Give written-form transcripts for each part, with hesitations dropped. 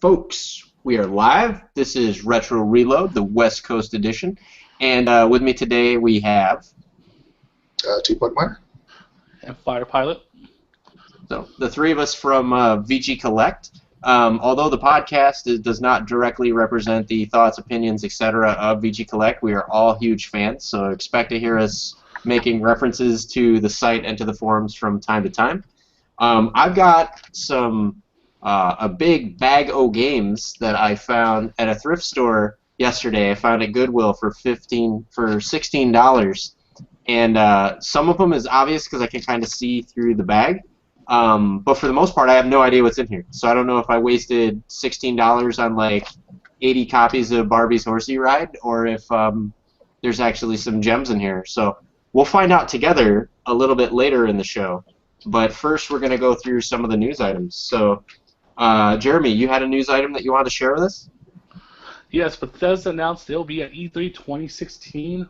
Folks, we are live. This is Retro Reload, the West Coast edition. And with me today we have... T. Pugmire. And Fire Pilot. So, the three of us from VG Collect. Although the podcast does not directly represent the thoughts, opinions, etc. of VG Collect, we are all huge fans, so expect to hear us making references to the site and to the forums from time to time. I've got a big bag o' games that I found at a thrift store yesterday. I found at Goodwill for $16, and some of them is obvious because I can kind of see through the bag. But for the most part, I have no idea what's in here. So I don't know if I wasted $16 on like 80 copies of Barbie's Horsey Ride, or if there's actually some gems in here. So we'll find out together a little bit later in the show. But first, we're going to go through some of the news items. So, Jeremy, you had a news item that you wanted to share with us? Yes, Bethesda announced they'll be at E3 2016,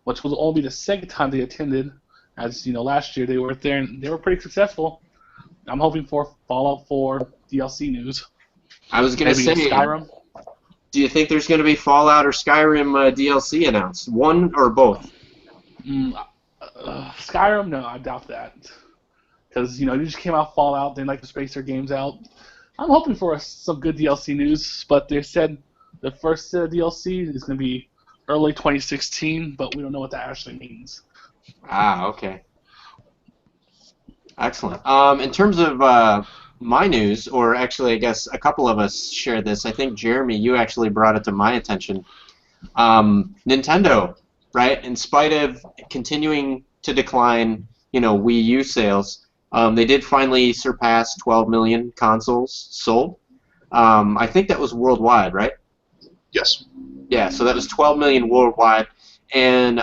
which will only be the second time they attended. As you know, last year they were there and they were pretty successful. I'm hoping for Fallout 4 DLC news. I was going to say, Skyrim. Do you think there's going to be Fallout or Skyrim DLC announced? One or both? Skyrim? No, I doubt that. Because, you know, they just came out Fallout. They like to space their games out. I'm hoping for some good DLC news, but they said the first DLC is going to be early 2016, but we don't know what that actually means. Ah, okay. Excellent. In terms of my news, or actually I guess a couple of us shared this, I think, Jeremy, you actually brought it to my attention. Nintendo, right, in spite of continuing to decline, you know, Wii U sales, they did finally surpass 12 million consoles sold. I think that was worldwide, right? Yes. Yeah, so that was 12 million worldwide, and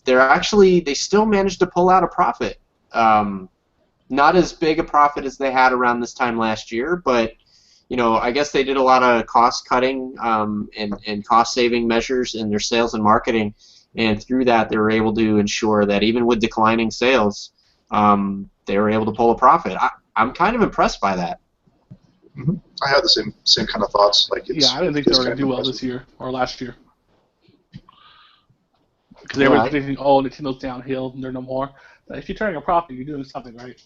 they still managed to pull out a profit. Not as big a profit as they had around this time last year, but you know, I guess they did a lot of cost cutting and cost saving measures in their sales and marketing, and through that they were able to ensure that even with declining sales, they were able to pull a profit. I'm kind of impressed by that. Mm-hmm. I had the same kind of thoughts. Like, I didn't think they were going to do well this year or last year. Because they were thinking, oh, Nintendo's downhill, and they're no more. But if you're turning a profit, you're doing something right.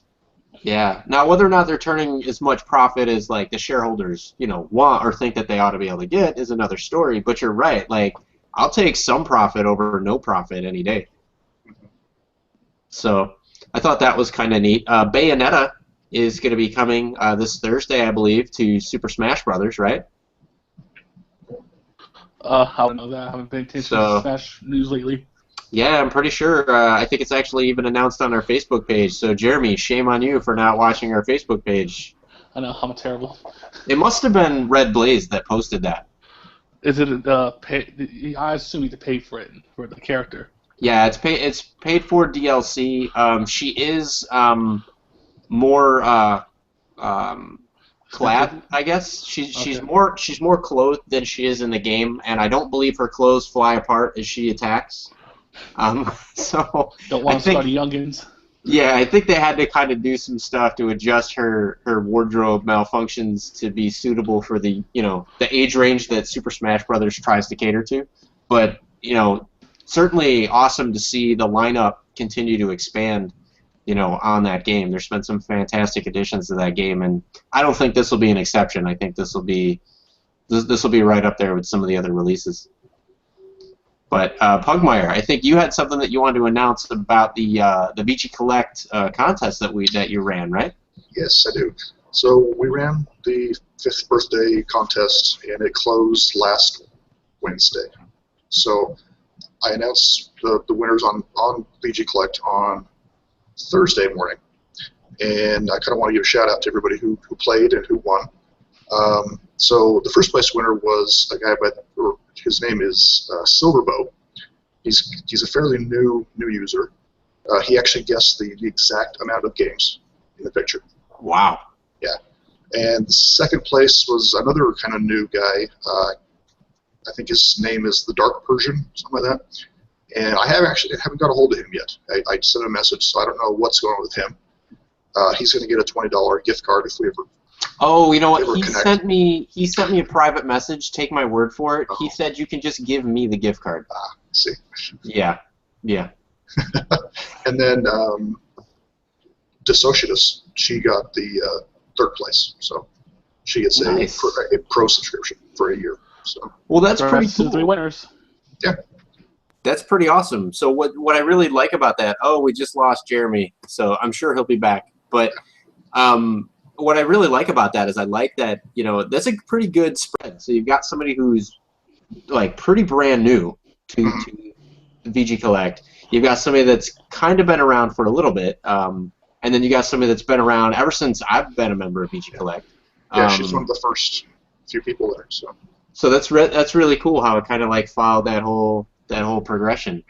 Yeah. Now, whether or not they're turning as much profit as like the shareholders, you know, want or think that they ought to be able to get is another story. But you're right. Like, I'll take some profit over no profit any day. So I thought that was kind of neat. Bayonetta is going to be coming this Thursday, I believe, to Super Smash Brothers, right? I don't know that. I haven't been attention to Smash news lately. Yeah, I'm pretty sure. I think it's actually even announced on our Facebook page. So, Jeremy, shame on you for not watching our Facebook page. I know, I'm terrible. It must have been Red Blaze that posted that. Is it pay? I assume you have to pay for it, for the character. Yeah, it's paid for DLC. She is more clad, I guess. She's more clothed than she is in the game, and I don't believe her clothes fly apart as she attacks. So don't want to start youngins. Yeah, I think they had to kind of do some stuff to adjust her wardrobe malfunctions to be suitable for the age range that Super Smash Brothers tries to cater to. But certainly awesome to see the lineup continue to expand, on that game. There's been some fantastic additions to that game, and I don't think this will be an exception. I think this will be right up there with some of the other releases. But Pugmire, I think you had something that you wanted to announce about the VG Collect contest that you ran, right? Yes, I do. So we ran the 5th birthday contest, and it closed last Wednesday. So I announced the winners on VG Collect on Thursday morning, and I kind of want to give a shout out to everybody who played and who won. So the first place winner was a guy his name is Silverbow. He's a fairly new user. He actually guessed the exact amount of games in the picture. Wow. Yeah. And the second place was another kind of new guy. I think his name is the Dark Persian, something like that. And I haven't got a hold of him yet. I sent a message, so I don't know what's going on with him. He's going to get a $20 gift card if we ever Oh, you know what? They were He connected. sent me a private message. Take my word for it. Oh. He said you can just give me the gift card. See. Yeah. Yeah. And then Dissociatus, she got the third place, so she gets Nice. a pro subscription for a year. So Well, that's pretty Congrats to the three cool. winners. yeah, That's pretty awesome. So what I really like about that? Oh, we just lost Jeremy, so I'm sure he'll be back. But what I really like about that is I like that that's a pretty good spread. So you've got somebody who's like pretty brand new to VG Collect. You've got somebody that's kind of been around for a little bit, and then you got somebody that's been around ever since I've been a member of VG Collect. yeah, she's one of the first few people there. So that's really cool how it kind of like followed that whole progression.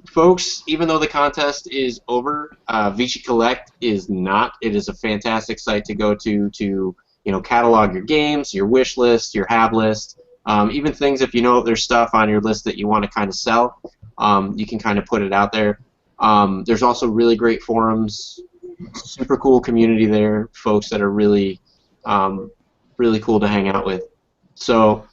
Folks, even though the contest is over, VG Collect is not. It is a fantastic site to go to catalog your games, your wish list, your have list, even things if there's stuff on your list that you want to kind of sell, you can kind of put it out there. There's also really great forums, super cool community there, folks that are really cool to hang out with. So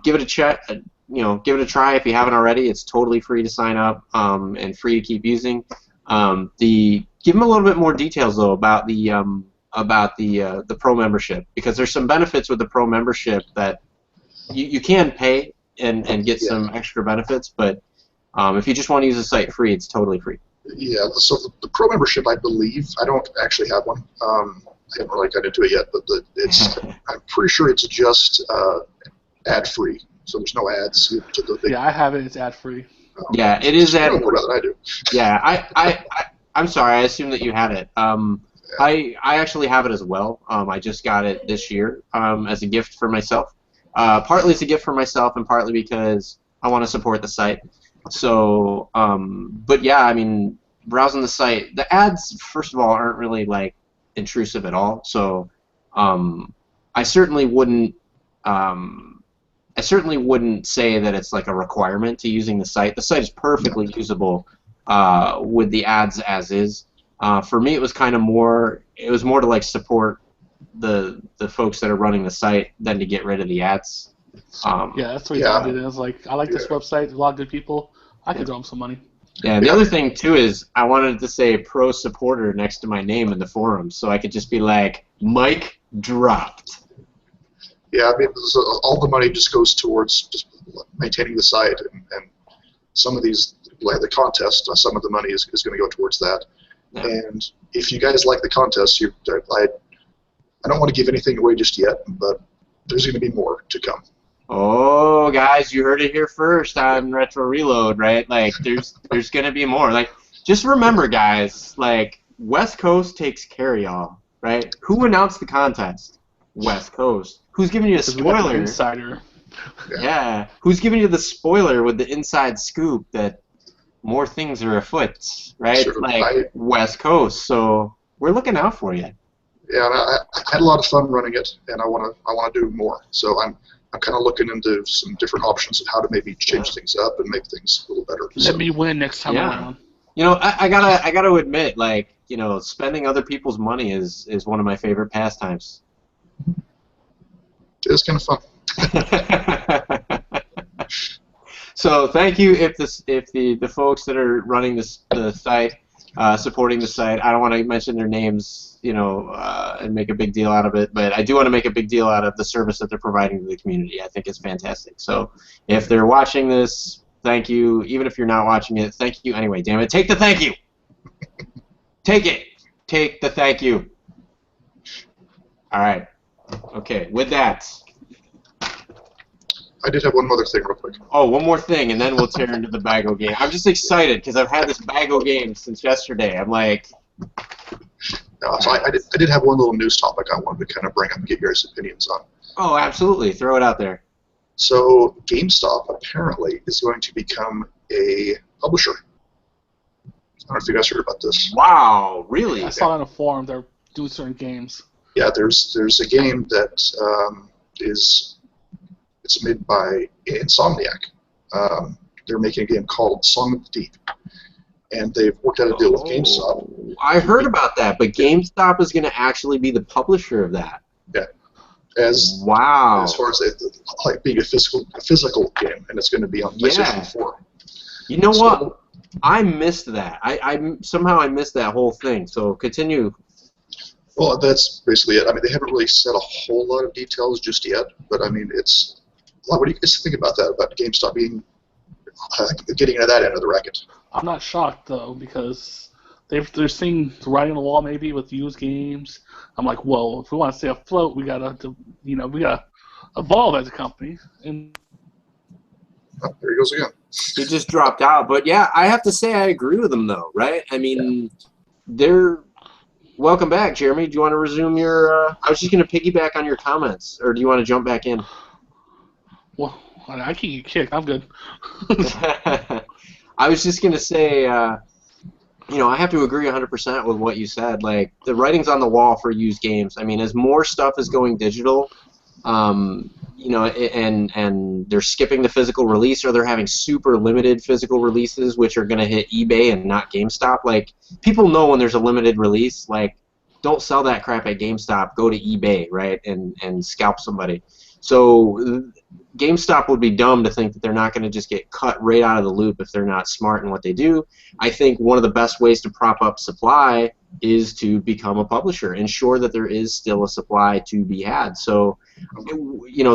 give it a check. Give it a try if you haven't already. It's totally free to sign up and free to keep using. Give them a little bit more details though about the pro membership, because there's some benefits with the pro membership that you can pay and get some extra benefits, but if you just want to use the site free, it's totally free. Yeah, so the pro membership, I believe, I don't actually have one. I haven't really got into it yet, but I'm pretty sure it's just ad-free, so there's no ads. Yeah, I have it. It's ad-free. Yeah, it is ad-free. You know more about it than I do. Yeah, I'm sorry. I assumed that you had it. I actually have it as well. I just got it this year as a gift for myself. Partly it's a gift for myself, and partly because I want to support the site. So, but yeah, I mean, browsing the site, the ads, first of all, aren't really like intrusive at all. So, I certainly wouldn't say that it's like a requirement to using the site. The site is perfectly usable with the ads as is. For me, it was kind of more. It was more to like support the folks that are running the site than to get rid of the ads. Yeah, that's what I did. I was like, I like this website. There's a lot of good people. I could throw them some money. Yeah, the other thing too is I wanted to say pro supporter next to my name in the forums, so I could just be like, Mike dropped. Yeah, I mean, so all the money just goes towards just maintaining the site, and some of these, like the contest, some of the money is going to go towards that. Yeah. And if you guys like the contest, I don't want to give anything away just yet, but there's going to be more to come. Oh, guys, you heard it here first on Retro Reload, right? Like, there's going to be more. Like, just remember, guys, like, West Coast takes care of y'all, right? Who announced the contest? West Coast. Who's giving you a spoiler? Insider. Yeah. Who's giving you the spoiler with the inside scoop that more things are afoot, right? Sure, like, West Coast. So we're looking out for you. Yeah, and I had a lot of fun running it, and I want to do more. So I'm kind of looking into some different options of how to maybe change things up and make things a little better. Let me win next time around. I gotta admit, like, spending other people's money is one of my favorite pastimes. It's kind of fun. So thank you if the folks that are running the site, supporting the site. I don't want to mention their names, and make a big deal out of it, but I do want to make a big deal out of the service that they're providing to the community. I think it's fantastic. So if they're watching this, thank you. Even if you're not watching it, thank you anyway. Damn it, take the thank you. Take it. Take the thank you. All right. Okay. With that. I did have one other thing real quick. Oh, one more thing, and then we'll tear into the Bago game. I'm just excited because I've had this Bago game since yesterday. I'm like... So I did have one little news topic I wanted to kind of bring up and get your opinions on. Oh, absolutely. Throw it out there. So GameStop apparently is going to become a publisher. I don't know if you guys heard about this. Wow, really? I saw it on a forum. They're doing certain games. Yeah, there's a game that it's made by Insomniac. They're making a game called Song of the Deep, and they've worked out a deal with GameStop. I heard about that, but GameStop is going to actually be the publisher of that. Yeah. As wow. As far as like being a physical game, and it's going to be on PlayStation 4. You know what? I missed that. I somehow I missed that whole thing. So continue. Well, that's basically it. I mean, they haven't really said a whole lot of details just yet, but I mean, it's. Well, what do you guys think about that? About GameStop being getting into that end of the racket? I'm not shocked though, because they're seeing writing on the wall maybe with used games. I'm like, well, if we want to stay afloat, we gotta evolve as a company. And oh, there he goes again. He just dropped out, but yeah, I have to say I agree with him though, right? I mean, they're. Welcome back, Jeremy. Do you want to resume your? I was just going to piggyback on your comments, or do you want to jump back in? Well, I can get kicked. I'm good. I was just going to say, I have to agree 100% with what you said. Like, the writing's on the wall for used games. I mean, as more stuff is going digital, and they're skipping the physical release, or they're having super limited physical releases, which are going to hit eBay and not GameStop. Like, people know when there's a limited release, like, don't sell that crap at GameStop. Go to eBay, right, and scalp somebody. So GameStop would be dumb to think that they're not going to just get cut right out of the loop if they're not smart in what they do. I think one of the best ways to prop up supply is to become a publisher, ensure that there is still a supply to be had. So,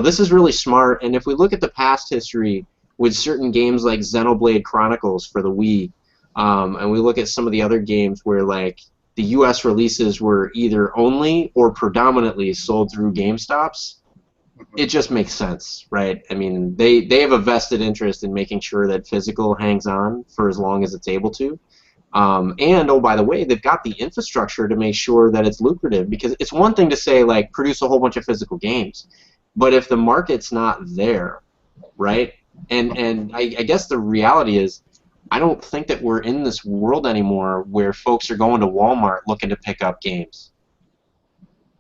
this is really smart. And if we look at the past history with certain games like Xenoblade Chronicles for the Wii, and we look at some of the other games where like the U.S. releases were either only or predominantly sold through GameStops, it just makes sense, right? I mean, they have a vested interest in making sure that physical hangs on for as long as it's able to. And, oh, by the way, they've got the infrastructure to make sure that it's lucrative, because it's one thing to say, like, produce a whole bunch of physical games, but if the market's not there, right? And I guess the reality is I don't think that we're in this world anymore where folks are going to Walmart looking to pick up games.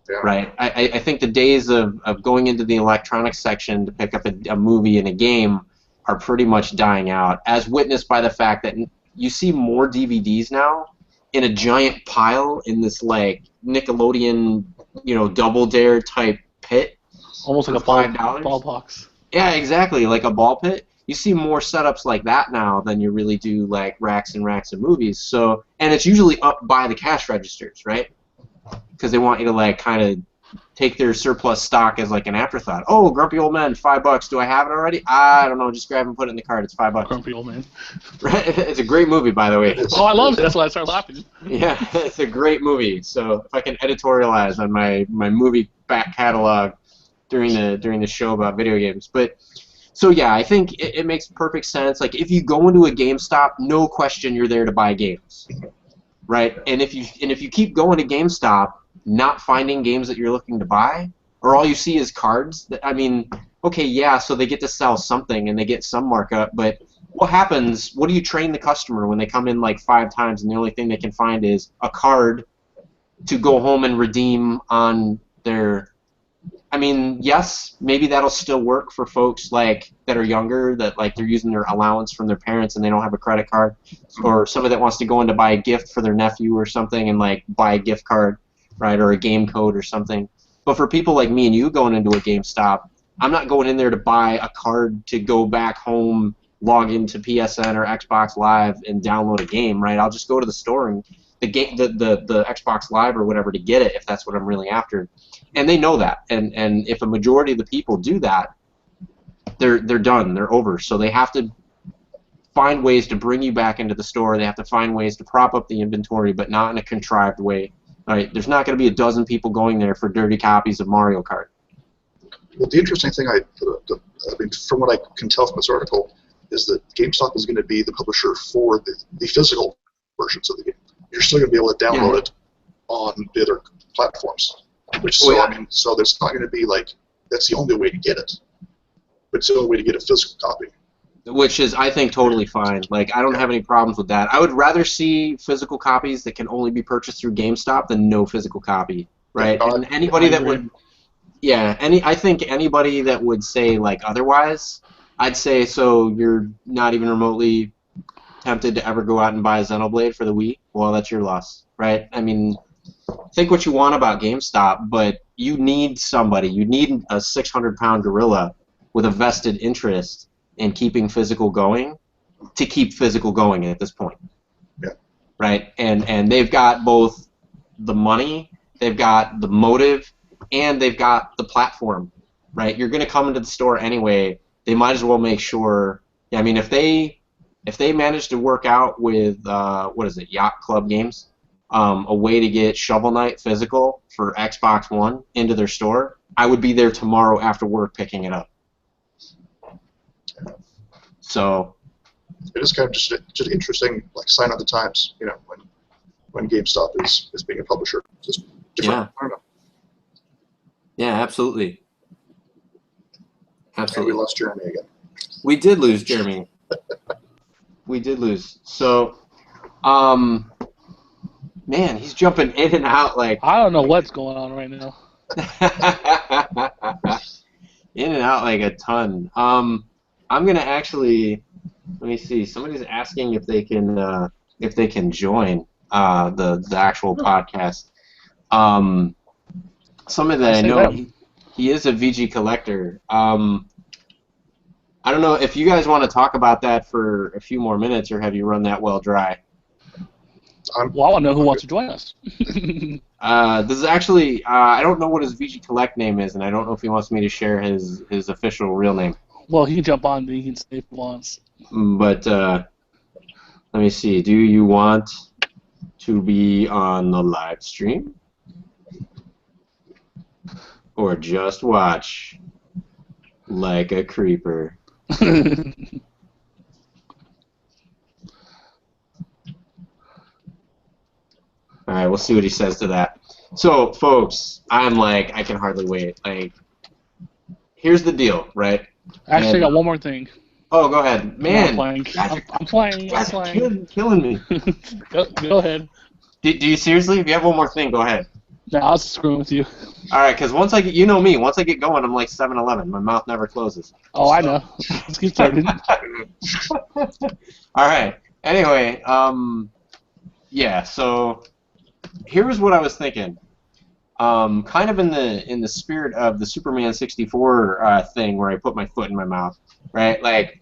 Yeah. Right. I think the days of going into the electronics section to pick up a movie and a game are pretty much dying out, as witnessed by the fact that you see more DVDs now in a giant pile in this like Nickelodeon, Double Dare type pit. Almost like a ball box. Yeah, exactly, like a ball pit. You see more setups like that now than you really do like racks and racks of movies. So, and it's usually up by the cash registers, right? Because they want you to like kind of take their surplus stock as like an afterthought. Oh, Grumpy Old Man, $5. Do I have it already? I don't know. Just grab and put it in the cart. It's $5. Grumpy Old Man. Right? It's a great movie, by the way. Oh, I loved it. That's why I started laughing. Yeah, it's a great movie. So if I can editorialize on my movie back catalog during the show about video games, but. So yeah, I think it makes perfect sense. Like if you go into a GameStop, no question you're there to buy games, right? And if you keep going to GameStop, not finding games that you're looking to buy, or all you see is cards. I mean, okay, yeah, so they get to sell something and they get some markup, but what happens? What do you train the customer when they come in like 5 times and the only thing they can find is a card to go home and redeem on their? I mean, yes, maybe that'll still work for folks like that are younger, that like they're using their allowance from their parents and they don't have a credit card, or somebody that wants to go in to buy a gift for their nephew or something and like buy a gift card, right, or a game code or something. But for people like me and you going into a GameStop, I'm not going in there to buy a card to go back home, log into PSN or Xbox Live and download a game, right? I'll just go to the store and the Xbox Live or whatever to get it if that's what I'm really after. And they know that, and if a majority of the people do that, they're done, they're over. So they have to find ways to bring you back into the store. They have to find ways to prop up the inventory, but not in a contrived way. Right? There's not going to be a dozen people going there for dirty copies of Mario Kart. Well, the interesting thing, I mean, from what I can tell from this article, is that GameStop is going to be the publisher for the physical versions of the game. You're still going to be able to download it on the other platforms. Which I mean, so there's not going to be like that's the only way to get it, but it's the only way to get a physical copy. Which is, I think, totally fine. Like, I don't have any problems with that. I would rather see physical copies that can only be purchased through GameStop than no physical copy, right? And anybody that would, I think anybody that would say like otherwise, I'd say so you're not even remotely tempted to ever go out and buy a Xenoblade for the Wii, well, that's your loss, right? I mean, think what you want about GameStop, but you need somebody. You need a 600-pound gorilla with a vested interest in keeping physical going to keep physical going at this point. Yeah. Right? And they've got both the money, they've got the motive, and they've got the platform. Right? You're going to come into the store anyway. They might as well make sure. I mean, if they manage to work out with Yacht Club Games, a way to get Shovel Knight physical for Xbox One into their store, I would be there tomorrow after work picking it up. So it is kind of just interesting, like sign of the times, you know, when GameStop is being a publisher. Just different. Yeah. I don't know. Yeah, absolutely. And we lost Jeremy again. We did lose Jeremy. We did lose. So, man, he's jumping in and out like. I don't know what's going on right now. In and out like a ton. I'm gonna actually. Let me see. Somebody's asking if they can join the actual podcast. Somebody that I know, he is a VG collector. I don't know if you guys want to talk about that for a few more minutes, or have you run that well dry? Well, I want to know who wants to join us. This is actually, I don't know what his VG Collect name is, and I don't know if he wants me to share his official real name. Well, he can jump on, but he can say if he wants. But let me see. Do you want to be on the live stream? Or just watch like a creeper? Alright, we'll see what he says to that. So, folks, I'm like, I can hardly wait. Like, here's the deal, right? Actually, I got one more thing. Oh, go ahead. Man, I'm playing. killing me. Go ahead. Do you seriously? If you have one more thing, go ahead. No, I was screwing with you. Alright, because once I get, you know me, once I get going, I'm like 7-Eleven. My mouth never closes. Oh, I know. Let's get started. Alright, anyway, yeah, so here's what I was thinking. Kind of in the spirit of the Superman 64 thing where I put my foot in my mouth, right? Like,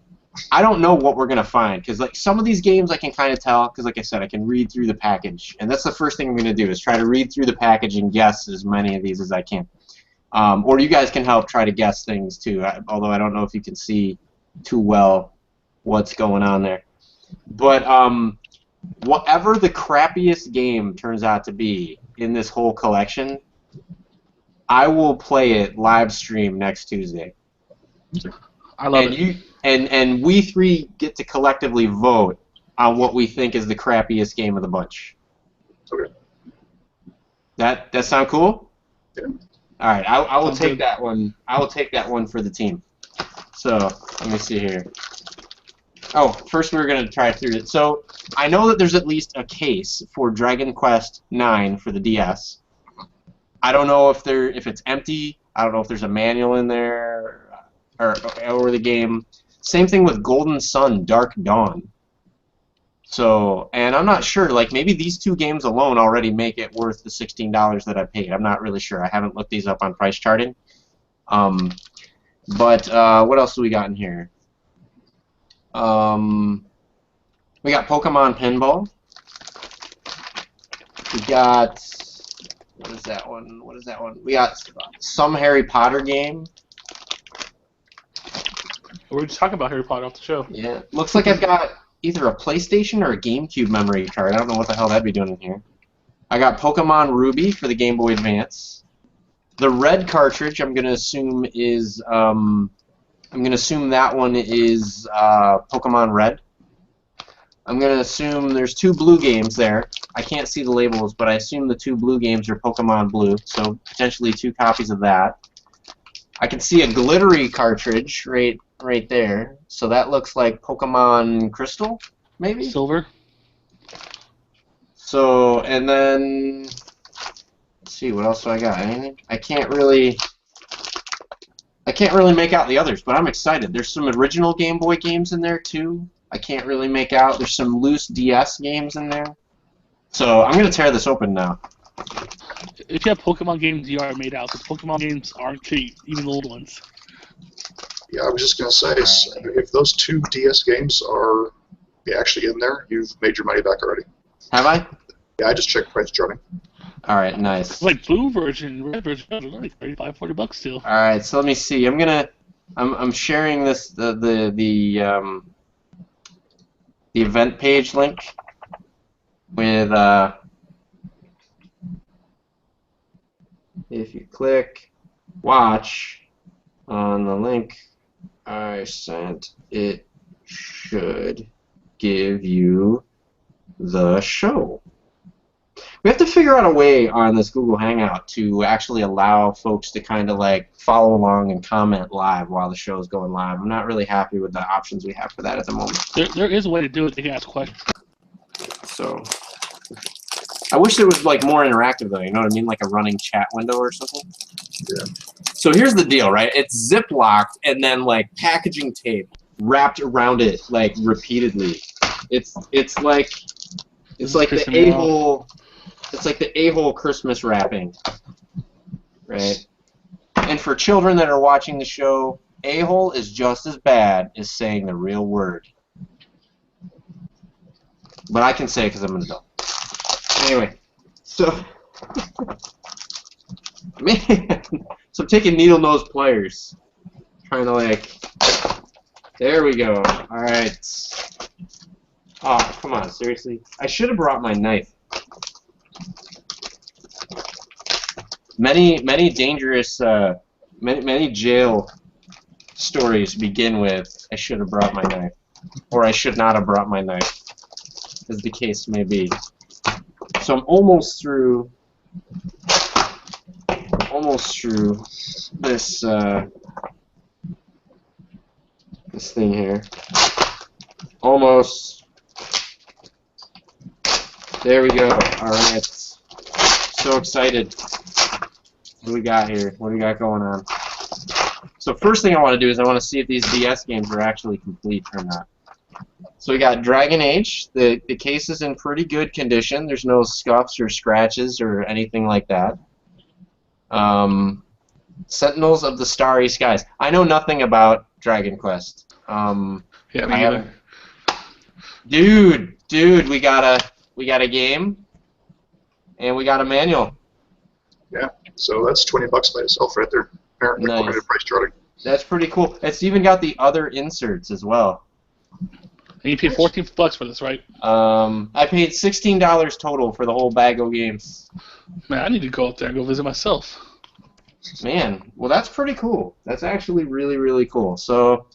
I don't know what we're going to find, because like some of these games I can kind of tell, because like I said, I can read through the package, and that's the first thing I'm going to do is try to read through the package and guess as many of these as I can. Or you guys can help try to guess things too, although I don't know if you can see too well what's going on there. But whatever the crappiest game turns out to be in this whole collection, I will play it live stream next Tuesday. I love it. And we three get to collectively vote on what we think is the crappiest game of the bunch. Okay. That sound cool? Yeah. All right, I will Sounds take good. that one. I will take that one for the team. So let me see here. Oh, first we're gonna try through it. So I know that there's at least a case for Dragon Quest IX for the DS. I don't know if it's empty. I don't know if there's a manual in there or the game. Same thing with Golden Sun Dark Dawn. So, and I'm not sure, like maybe these two games alone already make it worth the $16 that I paid. I'm not really sure. I haven't looked these up on price charting. But what else do we got in here? We got Pokemon Pinball. We got, what is that one? We got some Harry Potter game. We were just talking about Harry Potter off the show. Yeah, looks like I've got either a PlayStation or a GameCube memory card. I don't know what the hell that'd be doing in here. I got Pokemon Ruby for the Game Boy Advance. The red cartridge, I'm gonna assume is that one is Pokemon Red. I'm gonna assume there's two blue games there. I can't see the labels, but I assume the two blue games are Pokemon Blue, so potentially two copies of that. I can see a glittery cartridge right there, so that looks like Pokemon Crystal, maybe? Silver. So, and then, let's see, what else do I got? Anything? I can't really make out the others, but I'm excited. There's some original Game Boy games in there, too. I can't really make out. There's some loose DS games in there. So I'm going to tear this open now. If you have Pokemon games, you are made out, because Pokemon games aren't cheap, even the old ones. Yeah, I was just going to say, if those 2 DS games are actually in there, you've made your money back already. Have I? Yeah, I just checked price charting. All right, nice. It's like blue version, red version, like $35-40 still. All right, so let me see. I'm sharing this the event page link with if you click watch on the link I sent, it should give you the show. We have to figure out a way on this Google Hangout to actually allow folks to kind of like follow along and comment live while the show is going live. I'm not really happy with the options we have for that at the moment. There is a way to do it. They can ask questions. So I wish it was like more interactive though. You know what I mean? Like a running chat window or something. Yeah. So here's the deal, right? It's zip-locked and then like packaging tape wrapped around it like repeatedly. It's like the a-hole. It's like the a-hole Christmas wrapping, right? And for children that are watching the show, a-hole is just as bad as saying the real word. But I can say it because I'm an adult. Anyway, so man, so I'm taking needle nose pliers, trying to like. There we go. All right. Oh, come on, seriously. I should have brought my knife. Many dangerous, many jail stories begin with "I should have brought my knife," or "I should not have brought my knife," as the case may be. So I'm almost through this this thing here. Almost. There we go. All right. So excited. What do we got here? What do we got going on? So first thing I want to do is I want to see if these DS games are actually complete or not. So we got Dragon Age. The case is in pretty good condition. There's no scuffs or scratches or anything like that. Sentinels of the Starry Skies. I know nothing about Dragon Quest. Yeah, me either. Dude, we got a game, and we got a manual. Yeah, so that's $20 by itself right there. Apparently, Nice. according to price charting. That's pretty cool. It's even got the other inserts as well. And you paid $14 for this, right? I paid $16 total for the whole bag of games. Man, I need to go out there and go visit myself. Man, well that's pretty cool. That's actually really, really cool. So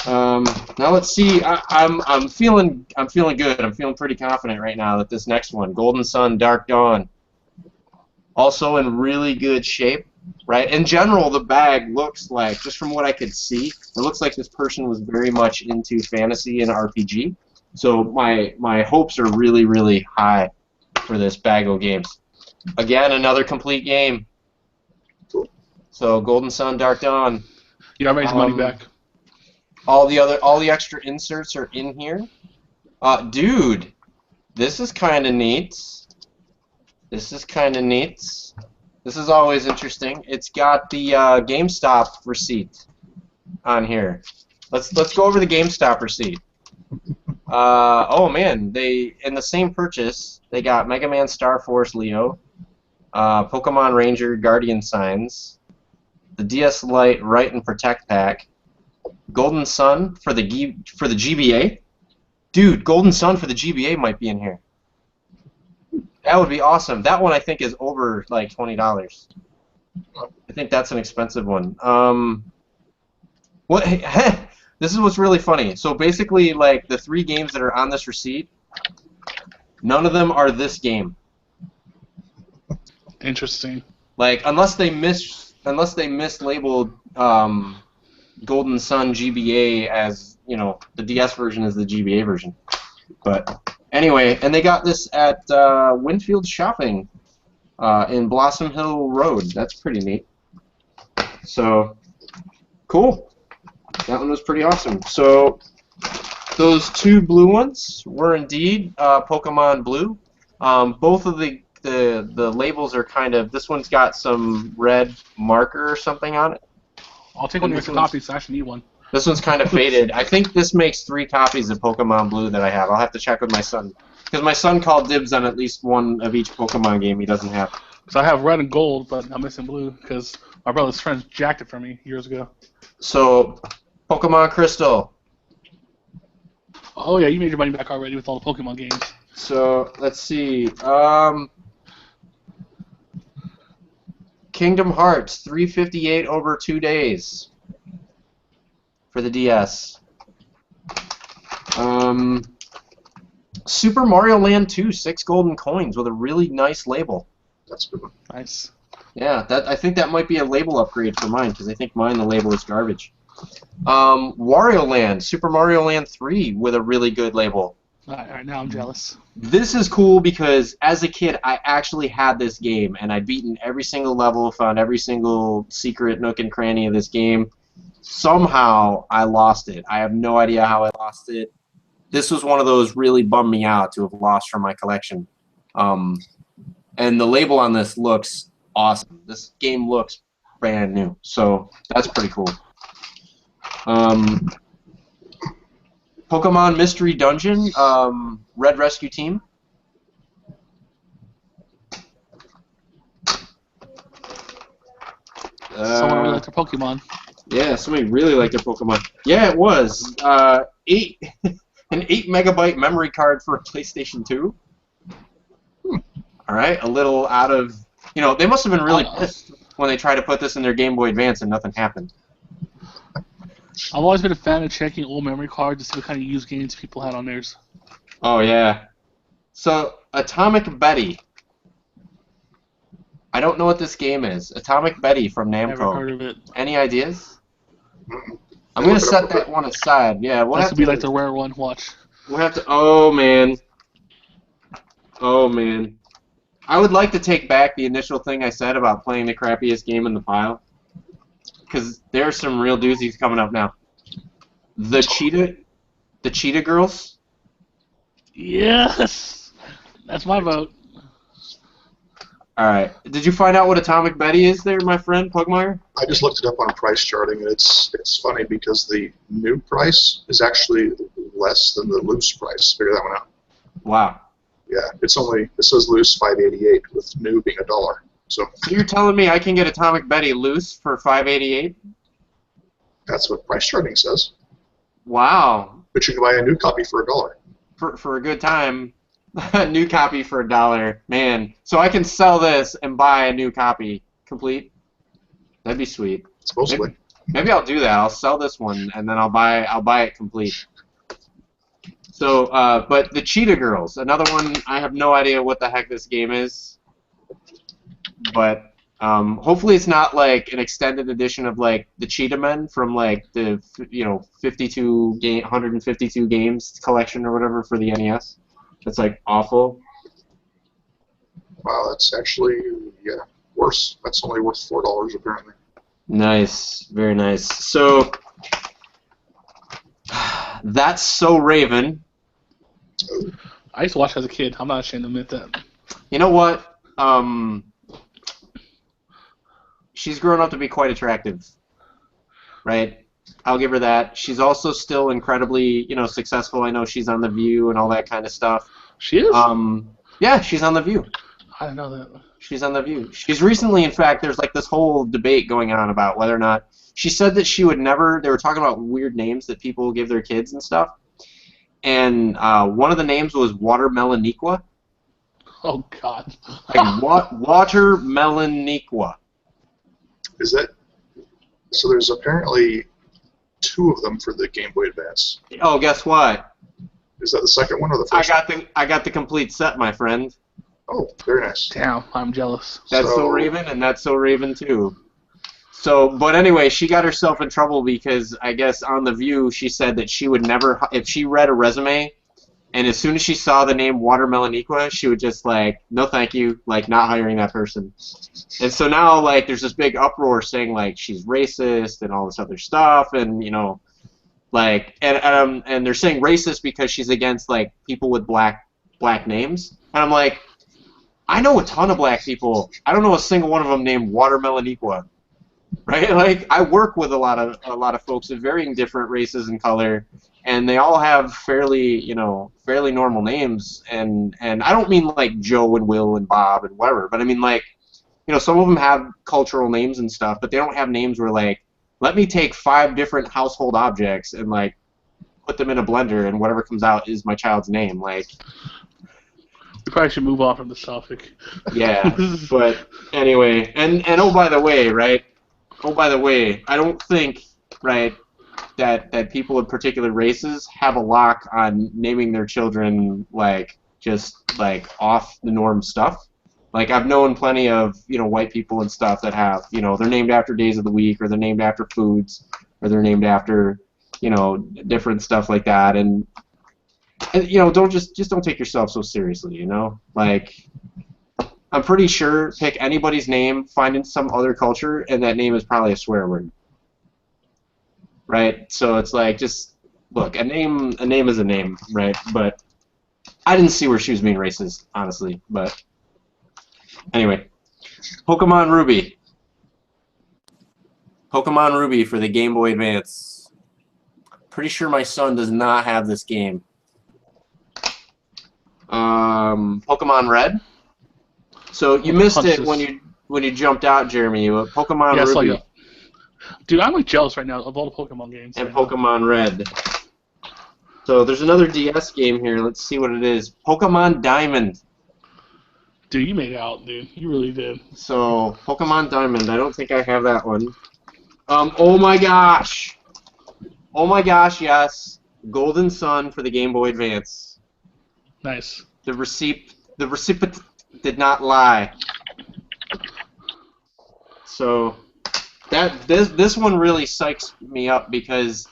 now let's see. I'm feeling good. I'm feeling pretty confident right now that this next one, Golden Sun Dark Dawn, also in really good shape. Right. In general, the bag looks like, just from what I could see, it looks like this person was very much into fantasy and RPG. So my hopes are really, really high for this bag of games. Again, another complete game. So Golden Sun Dark Dawn. Yeah, I made his money back. All the extra inserts are in here. Dude, this is kind of neat. This is always interesting. It's got the GameStop receipt on here. Let's go over the GameStop receipt. Oh man, in the same purchase they got Mega Man Star Force Leo, Pokemon Ranger Guardian Signs, the DS Lite Write and Protect pack, Golden Sun for the GBA. Dude, Golden Sun for the GBA might be in here. That would be awesome. That one I think is over like $20. I think that's an expensive one. What? This is what's really funny. So basically, like the 3 games that are on this receipt, none of them are this game. Interesting. Like unless they mislabeled Golden Sun GBA as, you know, the DS version is the GBA version. But anyway, and they got this at Winfield Shopping in Blossom Hill Road. That's pretty neat. So, cool. That one was pretty awesome. So, Those two blue ones were indeed Pokemon Blue. Both of the labels are kind of. This one's got some red marker or something on it. I'll take one of your copies, so I actually need one. This one's kind of faded. I think this makes 3 copies of Pokemon Blue that I have. I'll have to check with my son. Because my son called dibs on at least one of each Pokemon game he doesn't have. So I have red and gold, but I'm missing blue because my brother's friends jacked it from me years ago. So, Pokemon Crystal. Oh yeah, you made your money back already with all the Pokemon games. So, let's see. Kingdom Hearts, 358 over 2 days for the DS. Super Mario Land 2, 6 golden coins with a really nice label. That's good one. Nice. Yeah, I think that might be a label upgrade for mine, because I think mine, the label is garbage. Wario Land, Super Mario Land 3 with a really good label. Alright, now I'm jealous. This is cool because as a kid, I actually had this game, and I'd beaten every single level, found every single secret nook and cranny of this game. Somehow, I lost it. I have no idea how I lost it. This was one of those really bummed me out to have lost from my collection. And the label on this looks awesome. This game looks brand new, so that's pretty cool. Pokemon Mystery Dungeon, Red Rescue Team. Someone really liked their Pokemon. Yeah, somebody really liked their Pokemon. Yeah, it was. An 8 megabyte memory card for a PlayStation 2. All right, a little out of... You know, they must have been really pissed when they tried to put this in their Game Boy Advance and nothing happened. I've always been a fan of checking old memory cards to see what kind of used games people had on theirs. Oh, yeah. So, Atomic Betty. I don't know what this game is. Atomic Betty from Namco. Never heard of it. Any ideas? I'm going to set that one aside. Yeah, we'll have to to be like the rare one. Watch. We'll have to... Oh, man. Oh, man. I would like to take back the initial thing I said about playing the crappiest game in the pile. Because there's some real doozies coming up now. The Cheetah Girls. Yes, that's my vote. All right. Did you find out what Atomic Betty is, there, my friend Pugmire? I just looked it up on price charting, and it's funny because the new price is actually less than the loose price. Figure that one out. Wow. Yeah, it says loose $5.88 with new being $1. So you're telling me I can get Atomic Betty loose for $5.88? That's what price charting says. Wow. But you can buy a new copy for $1. For a good time, a new copy for $1, man. So I can sell this and buy a new copy complete. That'd be sweet. Supposedly. Maybe I'll do that. I'll sell this one and then I'll buy it complete. So, but the Cheetah Girls, another one. I have no idea what the heck this game is. But hopefully it's not like an extended edition of like the Cheetah Men from like the 152 games collection or whatever for the NES. That's like awful. Wow, that's actually worse. That's only worth $4 apparently. Nice, very nice. So that's So Raven. I used to watch as a kid. I'm not ashamed to admit that. You know what? She's grown up to be quite attractive, right? I'll give her that. She's also still incredibly, successful. I know she's on The View and all that kind of stuff. She is? Yeah, she's on The View. I didn't know that. She's on The View. She's recently, in fact, there's like this whole debate going on about whether or not she said that she would never. They were talking about weird names that people give their kids and stuff, and one of the names was Watermeloniqua. Oh God. Like Watermeloniqua. Is that so? There's apparently 2 of them for the Game Boy Advance. Oh, guess what? Is that the second one or the first one? I got the complete set, my friend. Oh, very nice. Damn, I'm jealous. That's So Raven, and that's So Raven too. So, but anyway, she got herself in trouble because I guess on The View she said that she would never, if she read a resume, and as soon as she saw the name Watermeloniqua, she would just like, no thank you, like not hiring that person. And so now like there's this big uproar saying like she's racist and all this other stuff, and Like, and they're saying racist because she's against like people with black names, and I'm like, I know a ton of black people. I don't know a single one of them named Watermeloniqua, right? Like, I work with a lot of folks of varying different races and color, and they all have fairly normal names, and I don't mean like Joe and Will and Bob and whatever, but I mean like, some of them have cultural names and stuff, but they don't have names where like, let me take 5 different household objects and like put them in a blender and whatever comes out is my child's name. Like, we probably should move on from this topic. Yeah, but anyway, and oh by the way, right? Oh by the way, I don't think, right, that people of particular races have a lock on naming their children like just like off the norm stuff. Like, I've known plenty of, white people and stuff that have, they're named after days of the week, or they're named after foods, or they're named after, different stuff like that. And don't just don't take yourself so seriously, Like, I'm pretty sure pick anybody's name, find in some other culture, and that name is probably a swear word. Right? So it's like, just look, a name is a name, right? But I didn't see where she was being racist, honestly, but anyway, Pokemon Ruby. Pokemon Ruby for the Game Boy Advance. Pretty sure my son does not have this game. Pokemon Red. So you missed it when you jumped out, Jeremy. Pokemon Ruby. Dude, I'm like jealous right now of all the Pokemon games. And Pokemon Red. So there's another DS game here. Let's see what it is. Pokemon Diamond. Dude, you made out, dude. You really did. So, Pokemon Diamond. I don't think I have that one. Oh my gosh! Oh my gosh, yes. Golden Sun for the Game Boy Advance. Nice. The recipient did not lie. So, this one really psychs me up because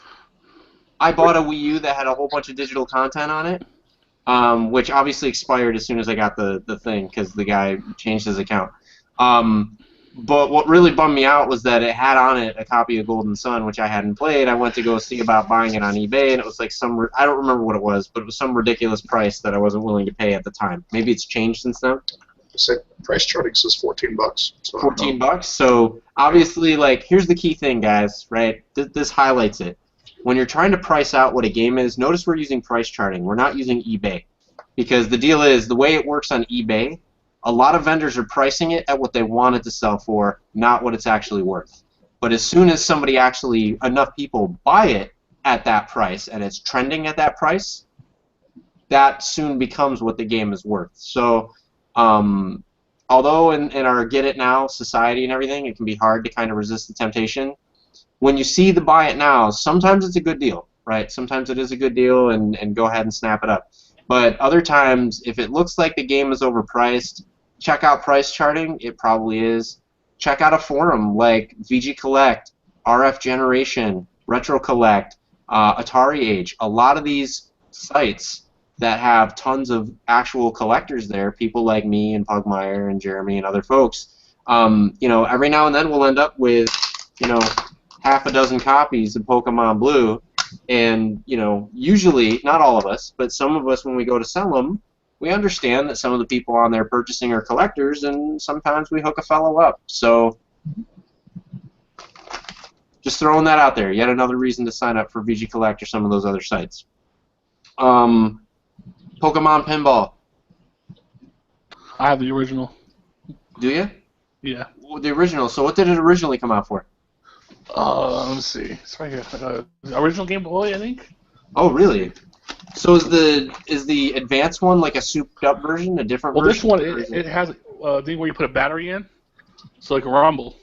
I bought a Wii U that had a whole bunch of digital content on it. Which obviously expired as soon as I got the thing because the guy changed his account. But what really bummed me out was that it had on it a copy of Golden Sun, which I hadn't played. I went to go see about buying it on eBay, and it was like I don't remember what it was, but it was some ridiculous price that I wasn't willing to pay at the time. Maybe it's changed since then. Say price charting says $14. So $14. So obviously, like, here's the key thing, guys. Right? This highlights it. When you're trying to price out what a game is, notice we're using price charting. We're not using eBay. Because the deal is, the way it works on eBay, a lot of vendors are pricing it at what they want it to sell for, not what it's actually worth. But as soon as enough people buy it at that price, and it's trending at that price, that soon becomes what the game is worth. So, although in our get it now society and everything, it can be hard to kind of resist the temptation, when you see the buy it now, sometimes it's a good deal, right? Sometimes it is a good deal, and go ahead and snap it up. But other times, if it looks like the game is overpriced, check out price charting. It probably is. Check out a forum like VG Collect, RF Generation, Retro Collect, Atari Age. A lot of these sites that have tons of actual collectors there, people like me and Pugmire and Jeremy and other folks, every now and then we'll end up with, half a dozen copies of Pokemon Blue, and usually, not all of us, but some of us, when we go to sell them, we understand that some of the people on there purchasing are collectors, and sometimes we hook a fellow up. So just throwing that out there. Yet another reason to sign up for VG Collect or some of those other sites. Pokemon Pinball. I have the original. Do you? Yeah. Well, the original. So what did it originally come out for? Let me see. It's right here. Original Game Boy, I think. Oh, really? So is the advanced one like a souped-up version, a different version? Well, this one, it has a thing where you put a battery in, so like a rumble.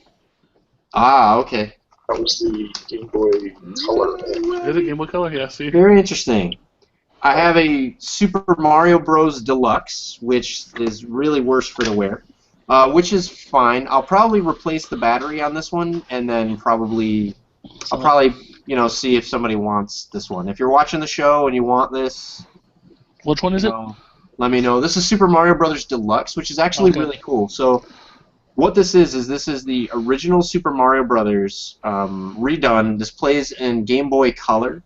Ah, okay. That was the Game Boy Color. Is it Game Boy Color? Yeah, see? Very interesting. I have a Super Mario Bros. Deluxe, which is really worse for the wear, which is fine. I'll probably replace the battery on this one, and then I'll probably see if somebody wants this one. If you're watching the show and you want this, which one is it? Let me know. This is Super Mario Bros. Deluxe, which is actually really cool. So what this is the original Super Mario Bros. Redone. This plays in Game Boy Color.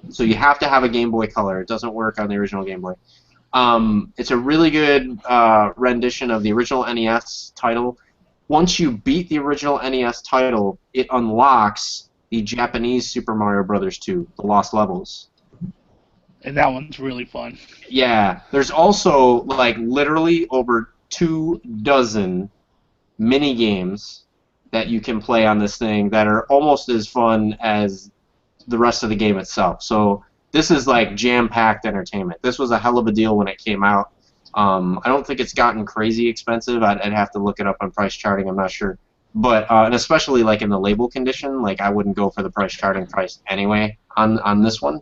So you have to have a Game Boy Color. It doesn't work on the original Game Boy. It's a really good rendition of the original NES title. Once you beat the original NES title, it unlocks the Japanese Super Mario Bros. 2, The Lost Levels. And that one's really fun. Yeah. There's also, like, literally over 24 mini games that you can play on this thing that are almost as fun as the rest of the game itself. So this is like jam-packed entertainment. This was a hell of a deal when it came out. I don't think it's gotten crazy expensive. I'd have to look it up on price charting. I'm not sure. But and especially like in the label condition, like I wouldn't go for the price charting price anyway on this one.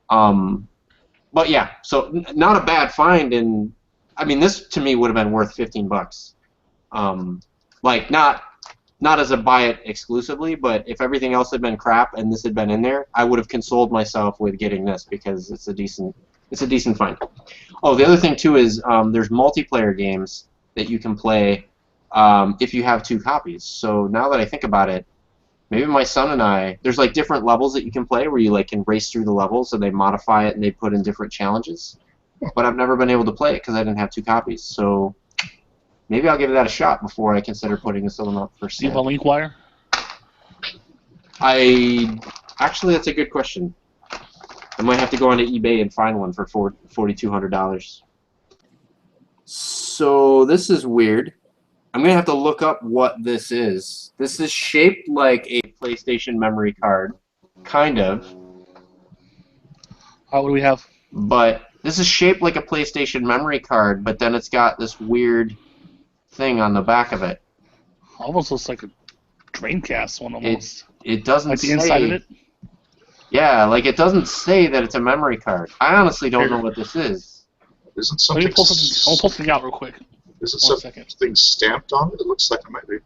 But yeah, so not a bad find. And I mean, this to me would have been worth $15. Like not as a buy it exclusively, but if everything else had been crap and this had been in there, I would have consoled myself with getting this because it's a decent find. Oh, the other thing too is there's multiplayer games that you can play if you have 2 copies. So now that I think about it, maybe my son and I, there's like different levels that you can play where you like can race through the levels, so they modify it and they put in different challenges. But I've never been able to play it because I didn't have 2 copies. So maybe I'll give that a shot before I consider putting this one up for sale. Do you have a link wire? Actually, that's a good question. I might have to go onto eBay and find one for $4,200. So this is weird. I'm gonna have to look up what this is. This is shaped like a PlayStation memory card, kind of. What do we have? But this is shaped like a PlayStation memory card, but then it's got this weird thing on the back of it. Almost looks like a Dreamcast one almost. It doesn't like the say, inside of it? Yeah, like it doesn't say that it's a memory card. I honestly don't know what this is. Isn't Let me something? pull something. I'll pull something out real quick. Isn't One something stamped on it? It looks like it might be.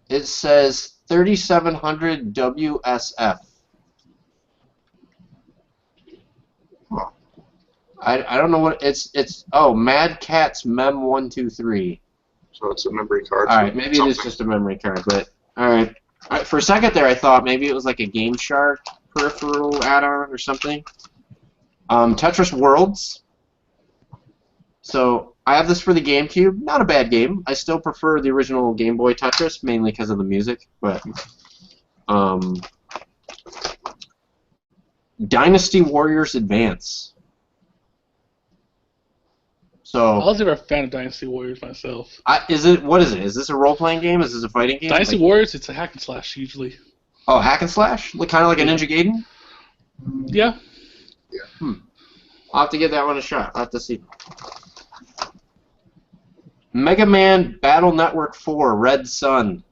It says 3700 WSF. Huh. I don't know what it's. Oh, Mad Catz Mem 123. So it's a memory card. All right, maybe it is just a memory card, but all right. For a second there, I thought maybe it was like a Game Shark peripheral add-on or something. Tetris Worlds. So I have this for the GameCube. Not a bad game. I still prefer the original Game Boy Tetris, mainly because of the music. But Dynasty Warriors Advance. So I was never a fan of Dynasty Warriors myself. what is it? Is this a role-playing game? Is this a fighting game? Dynasty Warriors, it's a hack and slash usually. Oh, hack and slash? Kind of like a Ninja Gaiden? Yeah. I'll have to give that one a shot. I'll have to see. Mega Man Battle Network 4 Red Sun.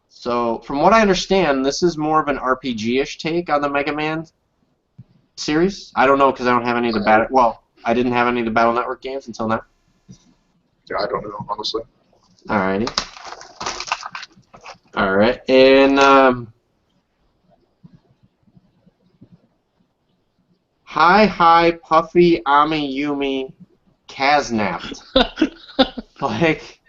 So, from what I understand, this is more of an RPG-ish take on the Mega Man series. I don't know because I don't have any of the Battle... Well, I didn't have any of the Battle Network games until now. Yeah, I don't know, honestly. Alrighty. Alright, and Hi Puffy Ami Yumi Kaznapped. Like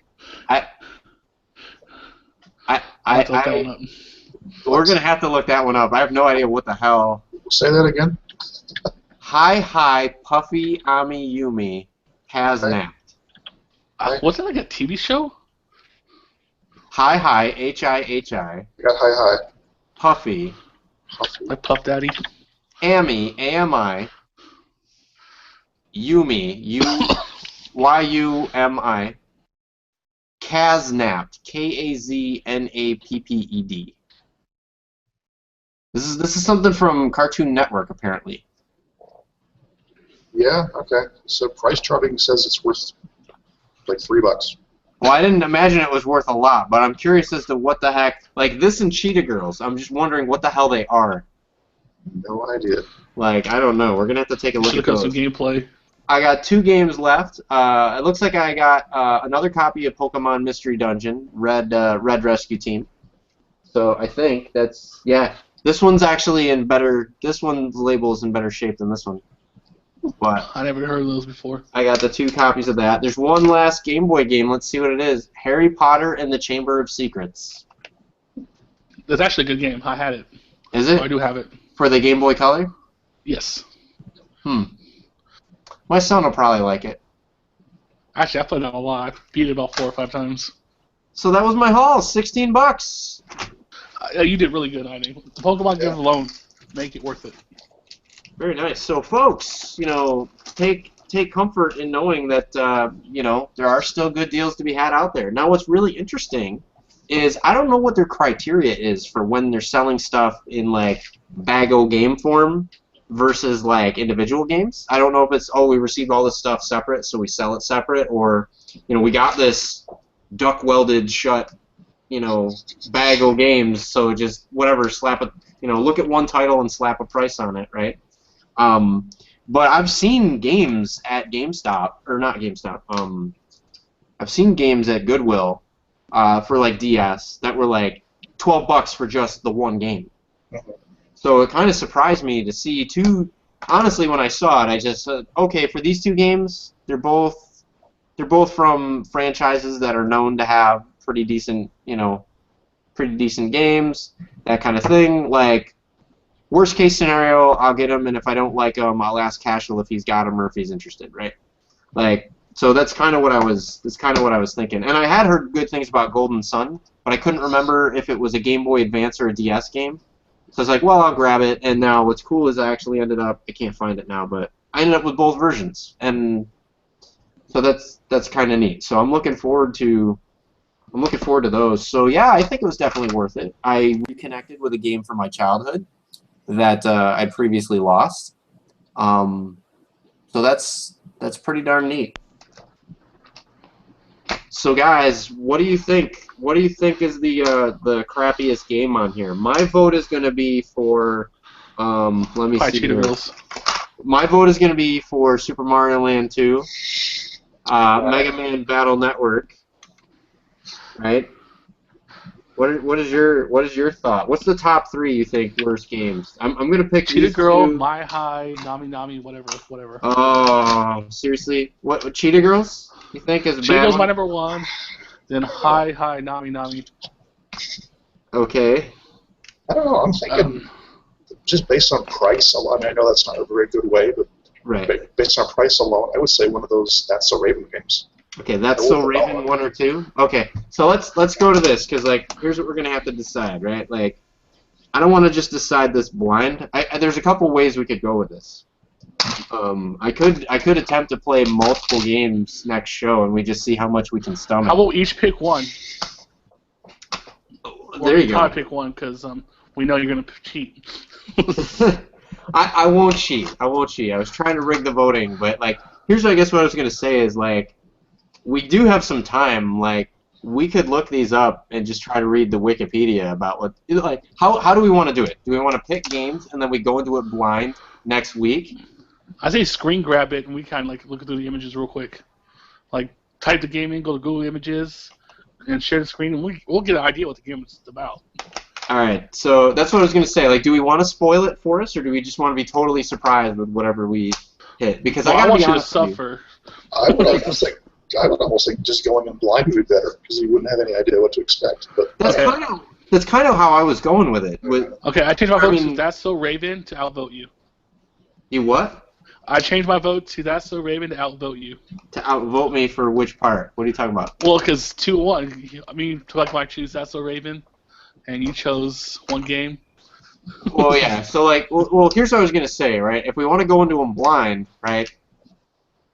we're gonna have to look that one up. I have no idea what the hell. Say that again. Hi Puffy Ami Yumi Kaznapped. Wasn't it like a TV show? Hi Hi. You got hi. Puffy. Like Puff Daddy? Ami, A-M-I, Yumi, Y-U-M-I, Kaznapped, K-A-Z-N-A-P-P-E-D. This is something from Cartoon Network, apparently. Yeah, okay. So price charting says it's worth like $3. Well, I didn't imagine it was worth a lot, but I'm curious as to what the heck, like this and Cheetah Girls, I'm just wondering what the hell they are. No idea. Like, I don't know. We're going to have to take a look at those. Some gameplay. I got 2 games left. It looks like I got another copy of Pokemon Mystery Dungeon, Red Rescue Team. So I think that's, yeah. This one's actually in better, this one's label is in better shape than this one. But I never heard of those before. I got the 2 copies of that. There's one last Game Boy game. Let's see what it is. Harry Potter and the Chamber of Secrets. It's actually a good game. I had it. Is it? I do have it. For the Game Boy Color? Yes. My son will probably like it. Actually, I played it a lot. I beat it about 4 or 5 times. So that was my haul, $16. You did really good, Heidi. The Pokemon games alone make it worth it. Very nice. So, folks, take comfort in knowing that there are still good deals to be had out there. Now, what's really interesting is I don't know what their criteria is for when they're selling stuff in like bag-o game form versus like individual games. I don't know if it's we received all this stuff separate, so we sell it separate, or we got this duck welded shut bag-o games, so just whatever, slap a look at one title and slap a price on it, right? But I've seen games at GameStop, or not GameStop. I've seen games at Goodwill for like DS that were like $12 for just the one game. So it kind of surprised me to see two. Honestly, when I saw it, I just said, okay, for these two games, they're both from franchises that are known to have pretty decent games, that kind of thing. Like, worst case scenario, I'll get them, and if I don't like them, I'll ask Cashel if he's got them or if he's interested, right? Like, so that's kind of what I was thinking. And I had heard good things about Golden Sun, but I couldn't remember if it was a Game Boy Advance or a DS game. So I was like, well, I'll grab it. And now what's cool is I actually ended up, I can't find it now, but I ended up with both versions, and so that's kind of neat. So I'm looking forward to those. So yeah, I think it was definitely worth it. I reconnected with a game from my childhood that I'd previously lost. So that's pretty darn neat. So guys, what do you think? What do you think is the crappiest game on here? My vote is going to be for let me see here. My vote is going to be for Super Mario Land 2, Mega Man Battle Network. Right? What is your thought? What's the top 3 you think worst games? I'm gonna pick Cheetah Girl, My High, Nami Nami, whatever. Oh, seriously? What Cheetah Girls? You think is Cheetah Girls my number 1, then High, Nami Nami. Okay. I don't know. I'm thinking just based on price alone. I know that's not a very good way, but based on price alone, I would say one of those That's So Raven games. Okay, That's So Raven 1 or 2. Okay, so let's go to this, because like here's what we're gonna have to decide, right? Like, I don't want to just decide this blind. There's a couple ways we could go with this. I could attempt to play multiple games next show, and we just see how much we can stomach. How about we each pick one? There you go. I'll pick one because we know you're gonna cheat. I won't cheat. I was trying to rig the voting, but like, here's what I was gonna say is like, we do have some time. Like, we could look these up and just try to read the Wikipedia about what, like, how do we want to do it? Do we want to pick games and then we go into it blind next week? I say screen grab it and we kind of like look through the images real quick. Like, type the game in, go to Google Images, and share the screen, and we'll get an idea what the game is about. All right, so that's what I was going to say. Like, do we want to spoil it for us, or do we just want to be totally surprised with whatever we hit? Because I want you to suffer. I would almost think just going in blind would be better, because you wouldn't have any idea what to expect. But that's kind of how I was going with it. Okay, I changed my vote to That's So Raven to outvote you. You what? I changed my vote to That's So Raven to outvote you. To outvote me for which part? What are you talking about? Well, because 2-1. I mean, I choose That's So Raven, and you chose one game. Well, yeah. So, like, well, here's what I was gonna say, right? If we want to go into them blind, right,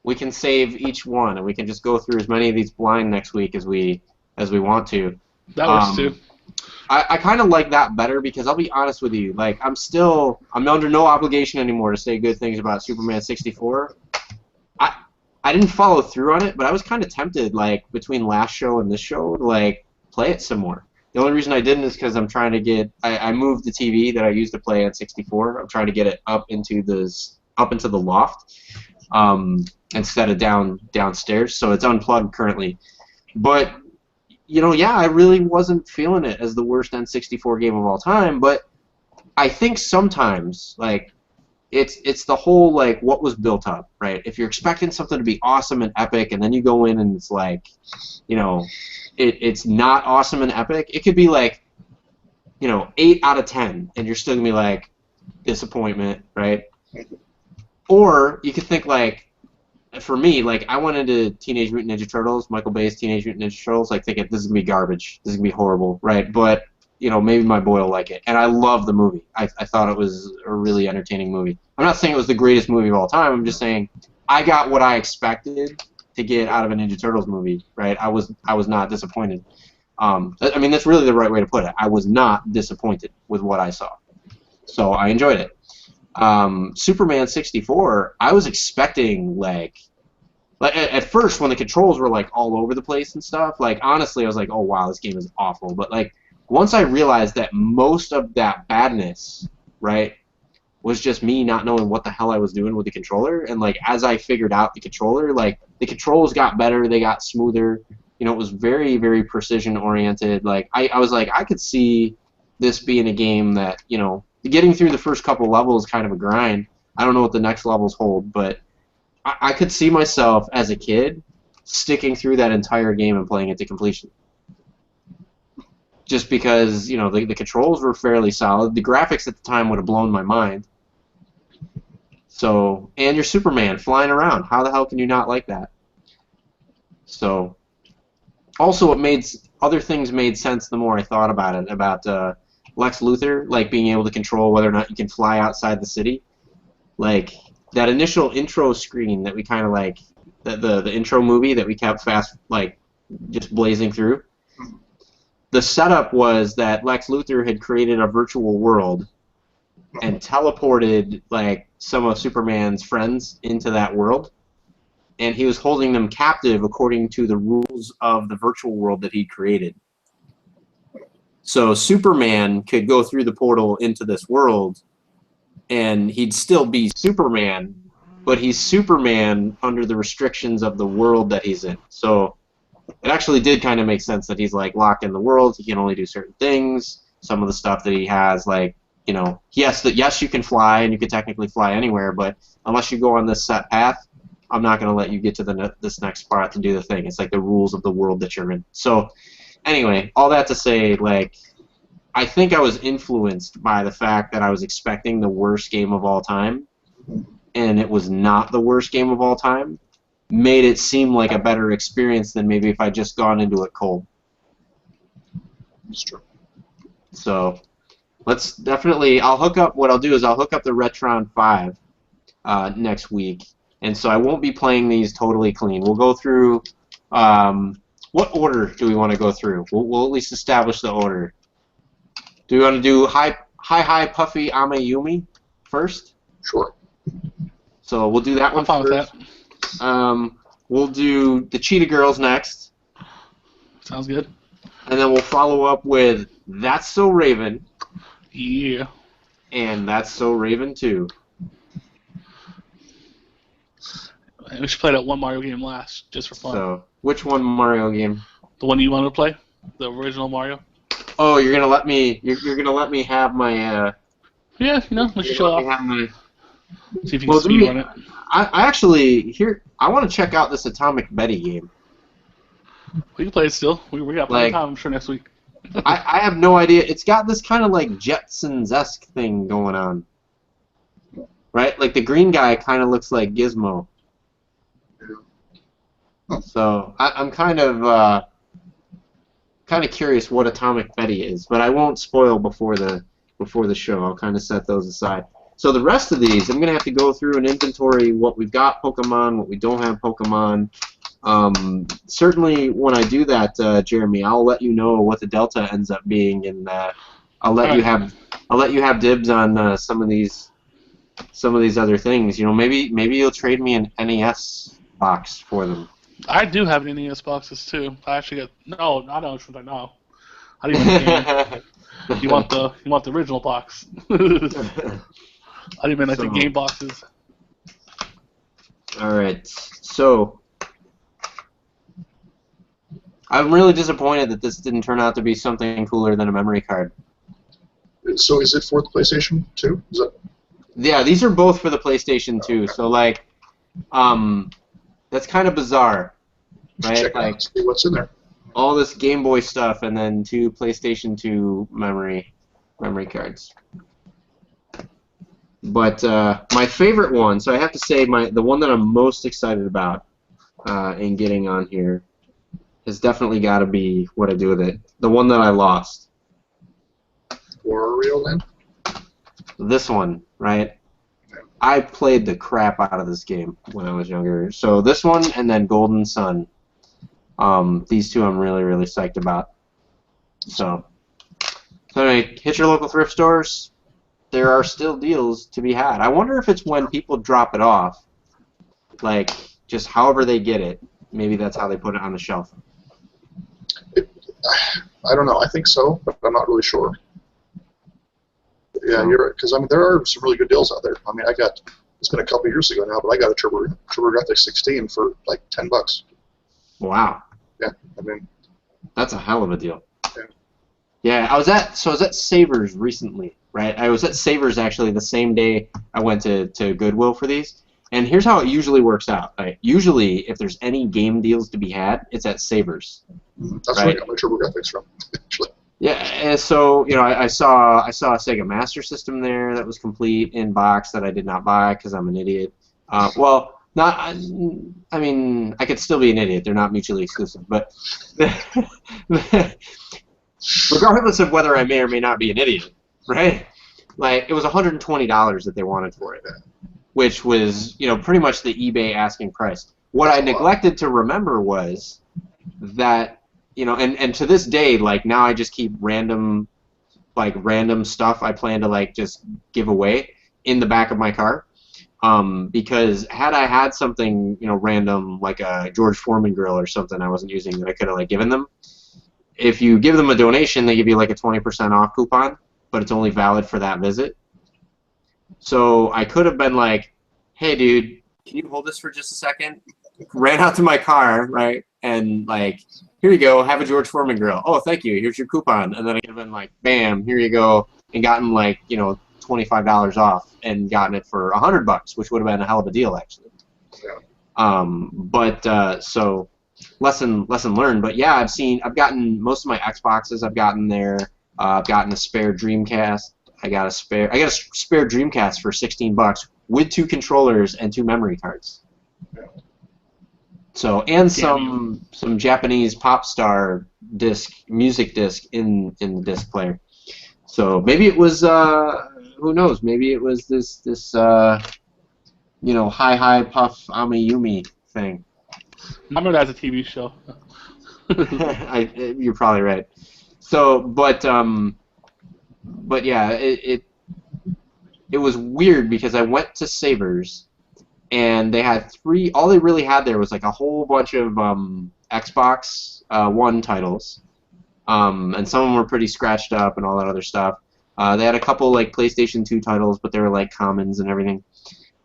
we can save each one, and we can just go through as many of these blind next week as we want to. That works too. I kind of like that better, because I'll be honest with you, like, I'm under no obligation anymore to say good things about Superman 64. I didn't follow through on it, but I was kind of tempted, like, between last show and this show, to, like, play it some more. The only reason I didn't is because I'm trying to get, I moved the TV that I used to play on 64. I'm trying to get it up into the loft, instead of downstairs, so it's unplugged currently. But yeah, I really wasn't feeling it as the worst N64 game of all time, but I think sometimes, like, it's the whole, like, what was built up, right? If you're expecting something to be awesome and epic, and then you go in and it's like, it's not awesome and epic. It could be like, 8 out of 10, and you're still gonna be like, disappointment, right? Or you could think like, for me, like I went into Teenage Mutant Ninja Turtles, Michael Bay's Teenage Mutant Ninja Turtles, like thinking this is gonna be garbage, this is gonna be horrible, right? But maybe my boy will like it, and I love the movie. I thought it was a really entertaining movie. I'm not saying it was the greatest movie of all time. I'm just saying I got what I expected to get out of a Ninja Turtles movie, right? I was not disappointed. I mean, that's really the right way to put it. I was not disappointed with what I saw, so I enjoyed it. Superman 64, I was expecting like at first when the controls were like all over the place and stuff, like honestly I was like, oh wow, this game is awful. But like once I realized that most of that badness, right, was just me not knowing what the hell I was doing with the controller, and like as I figured out the controller, like the controls got better, they got smoother. It was very, very precision oriented. Like I was like, I could see this being a game that, getting through the first couple levels is kind of a grind. I don't know what the next levels hold, but I could see myself as a kid sticking through that entire game and playing it to completion. Just because, the controls were fairly solid. The graphics at the time would have blown my mind. So, and you're Superman flying around. How the hell can you not like that? So, also other things made sense the more I thought about it, about Lex Luthor, like being able to control whether or not you can fly outside the city. Like that initial intro screen that we kind of like, the intro movie that we kept just blazing through. The setup was that Lex Luthor had created a virtual world and teleported like some of Superman's friends into that world, and he was holding them captive according to the rules of the virtual world that he created. So Superman could go through the portal into this world, and he'd still be Superman, but he's Superman under the restrictions of the world that he's in. So it actually did kind of make sense that he's like locked in the world. He can only do certain things. Some of the stuff that he has, like, yes, you can fly, and you can technically fly anywhere, but unless you go on this set path, I'm not going to let you get to this next part to do the thing. It's like the rules of the world that you're in. So anyway, all that to say, like, I think I was influenced by the fact that I was expecting the worst game of all time, and it was not the worst game of all time, made it seem like a better experience than maybe if I just gone into it cold. That's true. So let's definitely, what I'll do is I'll hook up the Retron 5 next week, and so I won't be playing these totally clean. We'll go through, what order do we want to go through? We'll at least establish the order. Do we want to do Hi Puffy Amayumi first? Sure. So we'll do that one I'm fine first. with that. We'll do the Cheetah Girls next. Sounds good. And then we'll follow up with That's So Raven. Yeah. And That's So Raven 2. We should play that one Mario game last, just for fun. So, which one Mario game? The one you wanted to play? The original Mario? Oh, you're gonna let me. You're gonna let me have my. Yeah, let you show off. See if you can speed run it. I actually I want to check out this Atomic Betty game. We can play it still. We got plenty of time, I'm sure, next week. I have no idea. It's got this kind of like Jetsons-esque thing going on, right? Like the green guy kind of looks like Gizmo. So I'm kind of curious what Atomic Betty is, but I won't spoil before the show. I'll kind of set those aside. So the rest of these, I'm gonna have to go through and inventory what we've got Pokemon, what we don't have Pokemon. Certainly, when I do that, Jeremy, I'll let you know what the delta ends up being, and I'll let you have dibs on some of these other things. Maybe you'll trade me an NES box for them. I do have NES boxes too. I actually got I know which ones I know. I didn't even you want the original box. I didn't even like the game boxes. All right, so I'm really disappointed that this didn't turn out to be something cooler than a memory card. So is it for the PlayStation 2? Yeah, these are both for the PlayStation 2. So like, that's kind of bizarre, right? Check out, see what's in there. All this Game Boy stuff and then 2 PlayStation 2 memory. memory cards. But my favorite one, so I have to say the one that I'm most excited about in getting on here has definitely got to be what I do with it. The one that I lost. For real, then? This one, right? I played the crap out of this game when I was younger. So this one and then Golden Sun. These two I'm really, really psyched about. So anyway, hit your local thrift stores. There are still deals to be had. I wonder if it's when people drop it off, like just however they get it. Maybe that's how they put it on the shelf. I don't know. I think so, but I'm not really sure. Yeah, you're right. Because I mean, there are some really good deals out there. I mean, it's been a couple years ago now, but I got a TurboGrafx 16 for like $10. Wow. Yeah, I mean, that's a hell of a deal. Yeah. Yeah, I was at Savers recently, right? I was at Savers actually the same day I went to Goodwill for these. And here's how it usually works out. Right? Usually, if there's any game deals to be had, it's at Savers. That's where I got my TurboGrafx from, actually. Yeah, and so I saw a Sega Master System there that was complete in box that I did not buy because I'm an idiot. Well, not. I mean, I could still be an idiot. They're not mutually exclusive, but regardless of whether I may or may not be an idiot, right? Like it was $120 that they wanted for it, which was pretty much the eBay asking price. What I neglected to remember was that and to this day, like now I just keep random stuff I plan to like just give away in the back of my car. Because had I had something random like a George Foreman grill or something I wasn't using that I could have like given them. If you give them a donation, they give you like a 20% off coupon, but it's only valid for that visit. So I could have been like, hey dude, can you hold this for just a second? Ran out to my car, right? And like, here you go, have a George Foreman grill. Oh, thank you, here's your coupon. And then I could have been like, bam, here you go, and gotten like, $25 off and gotten it for $100, which would have been a hell of a deal actually. Yeah. So lesson learned. But yeah, I've gotten most of my Xboxes. I've gotten there. I've gotten a spare Dreamcast. I got a spare Dreamcast for $16 with 2 controllers and 2 memory cards. Yeah. So and some Japanese pop star music disc in the disc player. So maybe it was who knows? Maybe it was this Hi Hi Puff Amiyumi thing. I remember that as a TV show. You're probably right. So, but yeah, it was weird because I went to Savers, and they had 3. All they really had there was like a whole bunch of Xbox One titles, and some of them were pretty scratched up and all that other stuff. They had a couple like PlayStation 2 titles, but they were like commons and everything.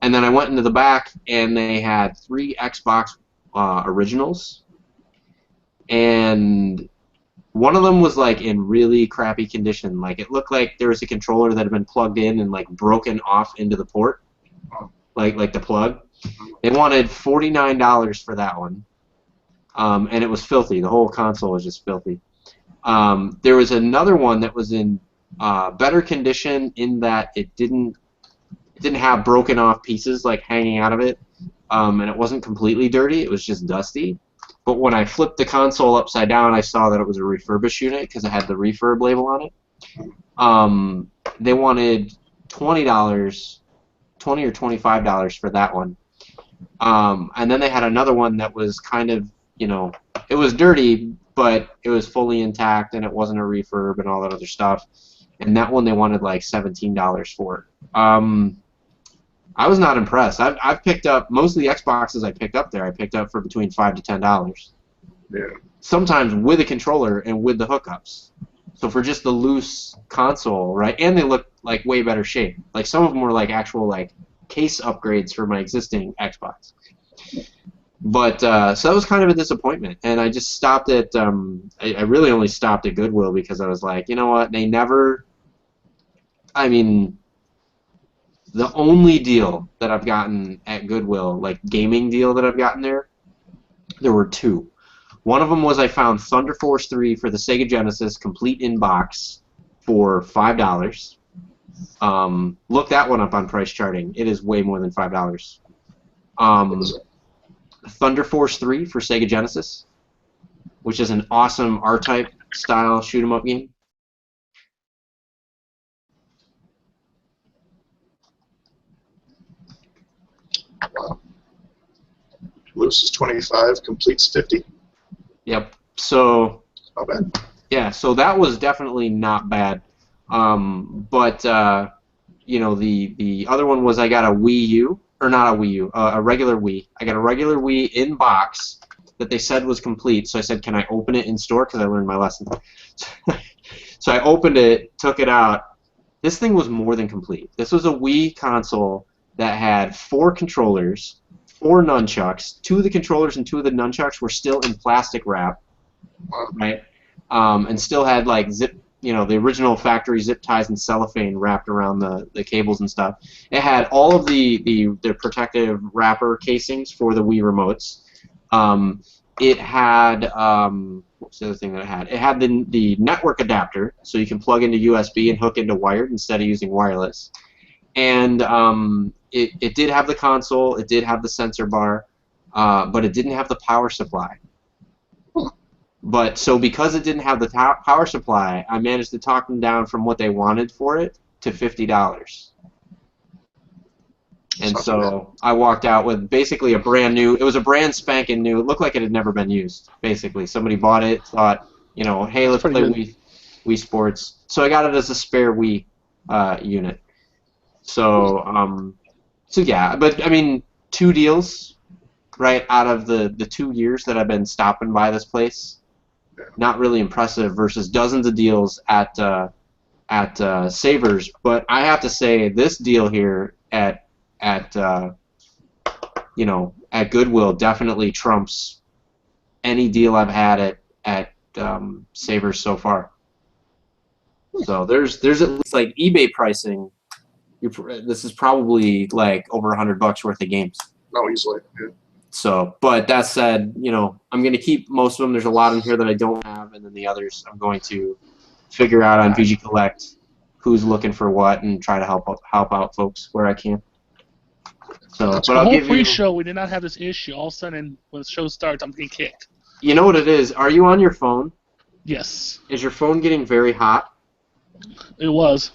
And then I went into the back, and they had 3 Xbox originals, and one of them was like in really crappy condition. Like it looked like there was a controller that had been plugged in and like broken off into the port, like the plug. They wanted $49 for that one, and it was filthy. The whole console was just filthy. There was another one that was in better condition in that it didn't have broken off pieces like hanging out of it, and it wasn't completely dirty. It was just dusty. But when I flipped the console upside down, I saw that it was a refurbished unit because it had the refurb label on it. They wanted $20 or $25 for that one. And then they had another one that was kind of, it was dirty, but it was fully intact and it wasn't a refurb and all that other stuff. And that one they wanted like $17 for. I was not impressed. I've picked up most of the Xboxes I picked up there. I picked up for between $5 to $10. Yeah. Sometimes with a controller and with the hookups. So for just the loose console, right? And they look like way better shape. Like some of them were like actual like case upgrades for my existing Xbox. But so that was kind of a disappointment, and I just stopped at. I really only stopped at Goodwill because I was like, you know what? They never. I mean, the only deal that I've gotten at Goodwill, like gaming deal that I've gotten there were 2. One of them was I found Thunder Force 3 for the Sega Genesis, complete in box, for $5. Look that one up on price charting. It is way more than $5. Thunder Force 3 for Sega Genesis, which is an awesome R-Type style shoot 'em up game. Wow. Loses 25, completes 50. Yep. So. Not bad. Yeah. So that was definitely not bad. But you know, the other one was I got a Wii U, or not a Wii U, a regular Wii. I got a regular Wii in box that they said was complete. So I said, can I open it in store? Because I learned my lesson. So I opened it, took it out. This thing was more than complete. This was a Wii console that had 4 controllers, 4 nunchucks. 2 of the controllers and 2 of the nunchucks were still in plastic wrap, right? And still had like zip, you know, the original factory zip ties and cellophane wrapped around the cables and stuff. It had all of the protective wrapper casings for the Wii remotes. It had what's the other thing that it had? It had the network adapter, so you can plug into USB and hook into wired instead of using wireless. And it did have the console, it did have the sensor bar, but it didn't have the power supply. But so because it didn't have the power supply, I managed to talk them down from what they wanted for it to $50. And so I walked out with basically a brand new, it was a brand spanking new, it looked like it had never been used, basically. Somebody bought it, thought, you know, hey, let's play Wii Sports. So I got it as a spare Wii unit. So, so yeah, but I mean, 2 deals, right, out of the 2 years that I've been stopping by this place. Not really impressive versus dozens of deals at Savers, but I have to say this deal here at you know, at Goodwill definitely trumps any deal I've had at Savers so far. So there's at least like eBay pricing. This is probably like over $100 worth of games. No, easily. Yeah. So, but that said, you know, I'm going to keep most of them. There's a lot in here that I don't have, and then the others I'm going to figure out on VG Collect who's looking for what and try to help out folks where I can. So, but the whole pre-show, we did not have this issue. All of a sudden, when the show starts, I'm getting kicked. You know what it is? Are you on your phone? Yes. Is your phone getting very hot? It was.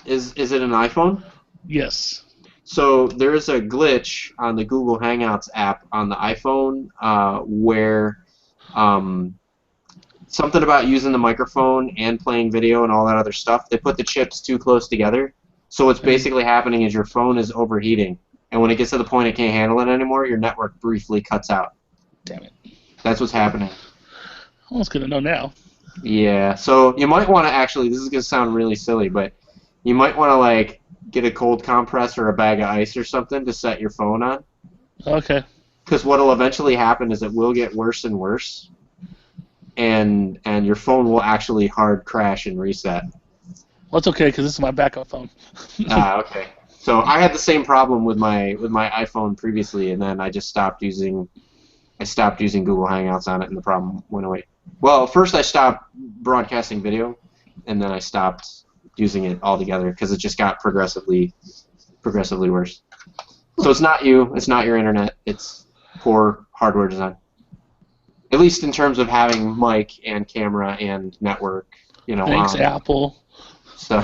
Is it an iPhone? Yes. So there is a glitch on the Google Hangouts app on the iPhone where something about using the microphone and playing video and all that other stuff, they put the chips too close together. So what's basically happening is your phone is overheating, and when it gets to the point it can't handle it anymore, your network briefly cuts out. Damn it. That's what's happening. Almost good to know now. Yeah, so you might want to actually, this is going to sound really silly, but you might want to like get a cold compress or a bag of ice or something to set your phone on. Okay. Because what will eventually happen is it will get worse and worse, and your phone will actually hard crash and reset. Well, it's okay because this is my backup phone. Okay. So I had the same problem with my iPhone previously, and then I just stopped using Google Hangouts on it, and the problem went away. Well, first I stopped broadcasting video, and then I stopped using it altogether because it just got progressively worse. So it's not you, it's not your internet, it's poor hardware design. At least in terms of having mic and camera and network, you know. Thanks, Apple. So,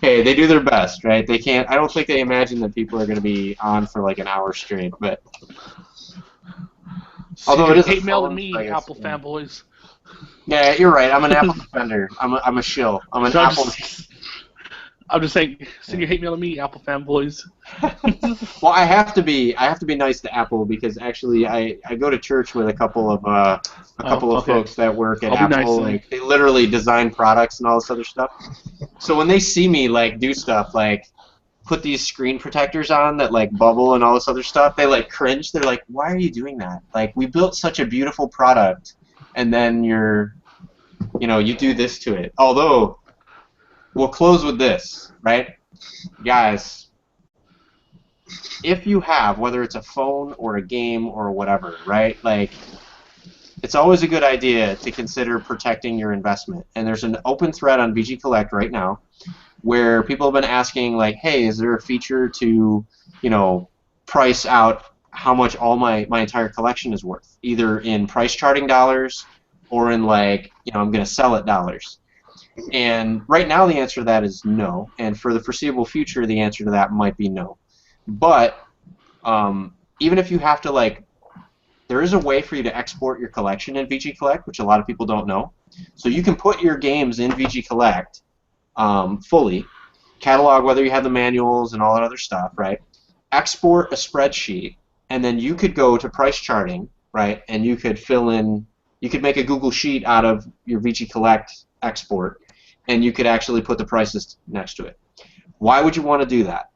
hey, they do their best, right? They can't. I don't think they imagine that people are going to be on for like an hour straight, but. Although it is hate mail to me, Apple fanboys. Yeah, you're right. I'm an Apple defender. I'm a shill. I'm an Apple. I'm just saying, send your hate mail to me, Apple fanboys. Well, I have to be nice to Apple because actually I go to church with a couple of folks that work at Apple. Nice, like they literally design products and all this other stuff. So when they see me like do stuff like put these screen protectors on that like bubble and all this other stuff, they like cringe. They're like, "Why are you doing that? Like we built such a beautiful product, and then you do this to it." Although we'll close with this, right? Guys, if you have, whether it's a phone or a game or whatever, right? Like, it's always a good idea to consider protecting your investment. And there's an open thread on VG Collect right now where people have been asking, like, hey, is there a feature to, you know, price out how much all my entire collection is worth, either in price charting dollars or in, like, you know, I'm going to sell it dollars. And right now the answer to that is no. And for the foreseeable future, the answer to that might be no. But even if you have to, like, there is a way for you to export your collection in VG Collect, which a lot of people don't know. So you can put your games in VG Collect fully, catalog whether you have the manuals and all that other stuff, right? Export a spreadsheet, and then you could go to price charting, right? And you could fill in, you could make a Google Sheet out of your VG Collect export, and you could actually put the prices next to it. Why would you want to do that?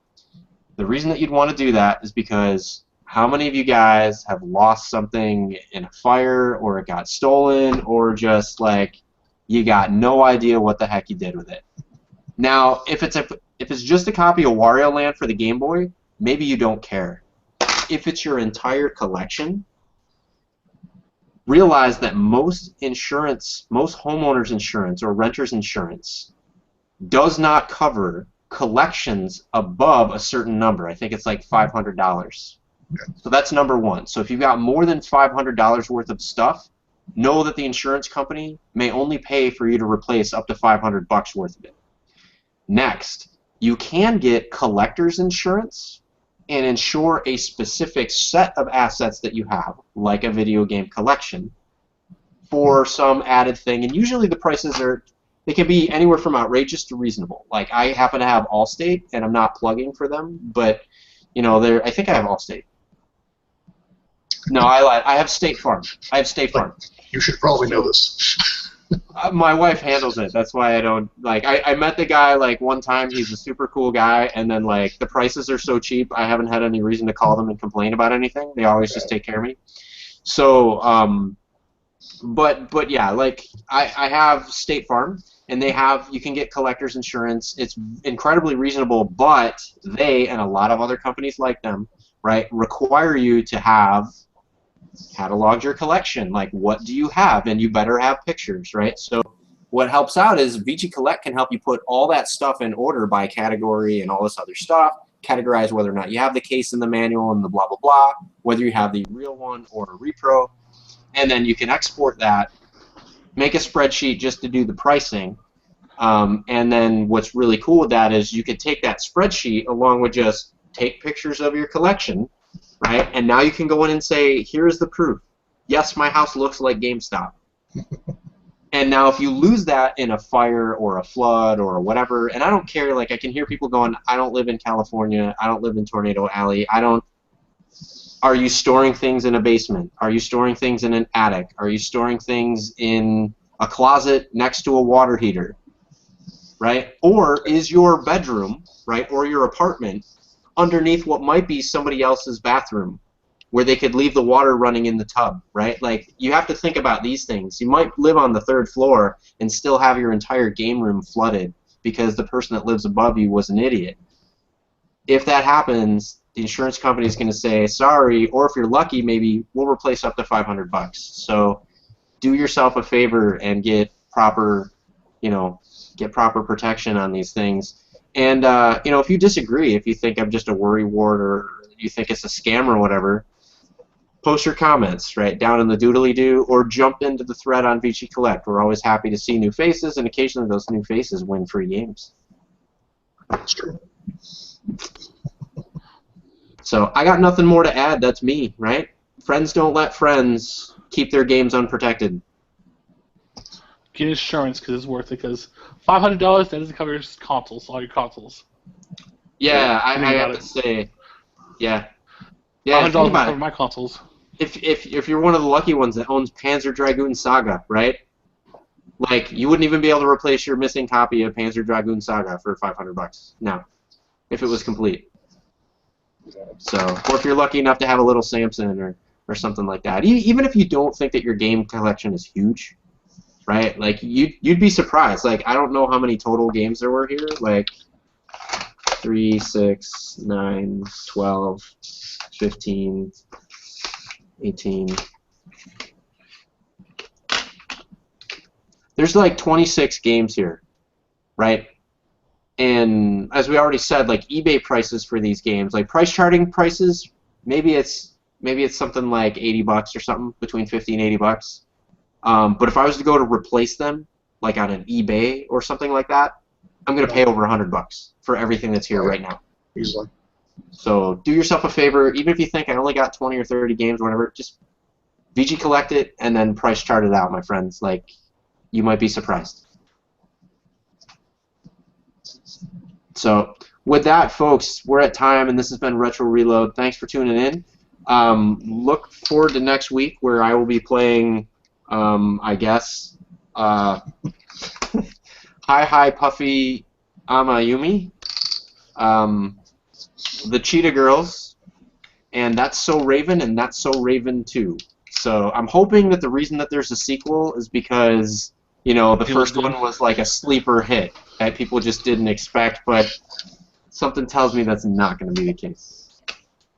The reason that you'd want to do that is because how many of you guys have lost something in a fire, or it got stolen, or just, like, you got no idea what the heck you did with it? Now, if it's just a copy of Wario Land for the Game Boy, maybe you don't care. If it's your entire collection, realize that most insurance, most homeowners insurance or renters insurance does not cover collections above a certain number. I think it's like $500. So that's number one. So if you've got more than $500 worth of stuff, know that the insurance company may only pay for you to replace up to $500 worth of it. Next, you can get collector's insurance and insure a specific set of assets that you have, like a video game collection, for some added thing. And usually the prices are, they can be anywhere from outrageous to reasonable. Like, I happen to have Allstate, and I'm not plugging for them, but, you know, I think I have Allstate. No, I lied. I have State Farm. I have State Farm. You should probably know this. My wife handles it. That's why I don't, like, I met the guy, like, one time. He's a super cool guy, and then, like, the prices are so cheap, I haven't had any reason to call them and complain about anything. They always just take care of me. So, but yeah, like, I have State Farm, and they have, you can get collector's insurance. It's incredibly reasonable, but they, and a lot of other companies like them, right, require you to have cataloged your collection. Like, what do you have? And you better have pictures, right? So what helps out is VG Collect can help you put all that stuff in order by category and all this other stuff, categorize whether or not you have the case in the manual and the blah, blah, blah, whether you have the real one or a repro, and then you can export that, make a spreadsheet just to do the pricing, and then what's really cool with that is you could take that spreadsheet along with just take pictures of your collection, right? And now you can go in and say, here's the proof. Yes, my house looks like GameStop. And now if you lose that in a fire or a flood or whatever, and I don't care, like, I can hear people going, I don't live in California, I don't live in Tornado Alley, I don't... Are you storing things in a basement? Are you storing things in an attic? Are you storing things in a closet next to a water heater? Right? Or is your bedroom, right, or your apartment underneath what might be somebody else's bathroom where they could leave the water running in the tub, right? Like, you have to think about these things. You might live on the 3rd floor and still have your entire game room flooded because the person that lives above you was an idiot. If that happens, the insurance company is going to say, sorry, or if you're lucky, maybe we'll replace up to $500. So do yourself a favor and get proper, you know, get proper protection on these things. And, you know, if you disagree, if you think I'm just a worrywart or you think it's a scam or whatever, post your comments, right, down in the doodly-doo, or jump into the thread on VG Collect. We're always happy to see new faces, and occasionally those new faces win free games. That's true. So I got nothing more to add. That's me, right? Friends don't let friends keep their games unprotected. Get insurance because it's worth it. Because $500, that doesn't cover your consoles, all your consoles. Yeah, I have to say, yeah. Yeah, $500 doesn't cover my consoles. If you're one of the lucky ones that owns Panzer Dragoon Saga, right? Like, you wouldn't even be able to replace your missing copy of Panzer Dragoon Saga for $500 now, if it was complete. So, or if you're lucky enough to have a little Samson or something like that. Even if you don't think that your game collection is huge, right? Like, you'd be surprised. Like, I don't know how many total games there were here. Like, 3, 6, 9, 12, 15, 18. there's like 26 games here, right? And as we already said, like eBay prices for these games, like price charting prices, maybe it's something like $80 or something, between 50 and $80. But if I was to go to replace them, like on an eBay or something like that, I'm gonna pay over $100 for everything that's here right now. Easily. So do yourself a favor, even if you think I only got 20 or 30 games, or whatever, just VG collect it and then price chart it out, my friends. Like, you might be surprised. So with that, folks, we're at time, and this has been Retro Reload. Thanks for tuning in. Look forward to next week, where I will be playing, I guess, Hi Hi Puffy Amayumi, the Cheetah Girls, and That's So Raven, and That's So Raven 2. So I'm hoping that the reason that there's a sequel is because, you know, the first one was like a sleeper hit that people just didn't expect, but something tells me that's not going to be the case.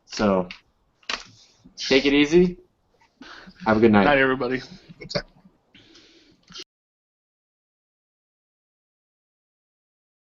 So take it easy. Have a good night. Night, everybody. Okay.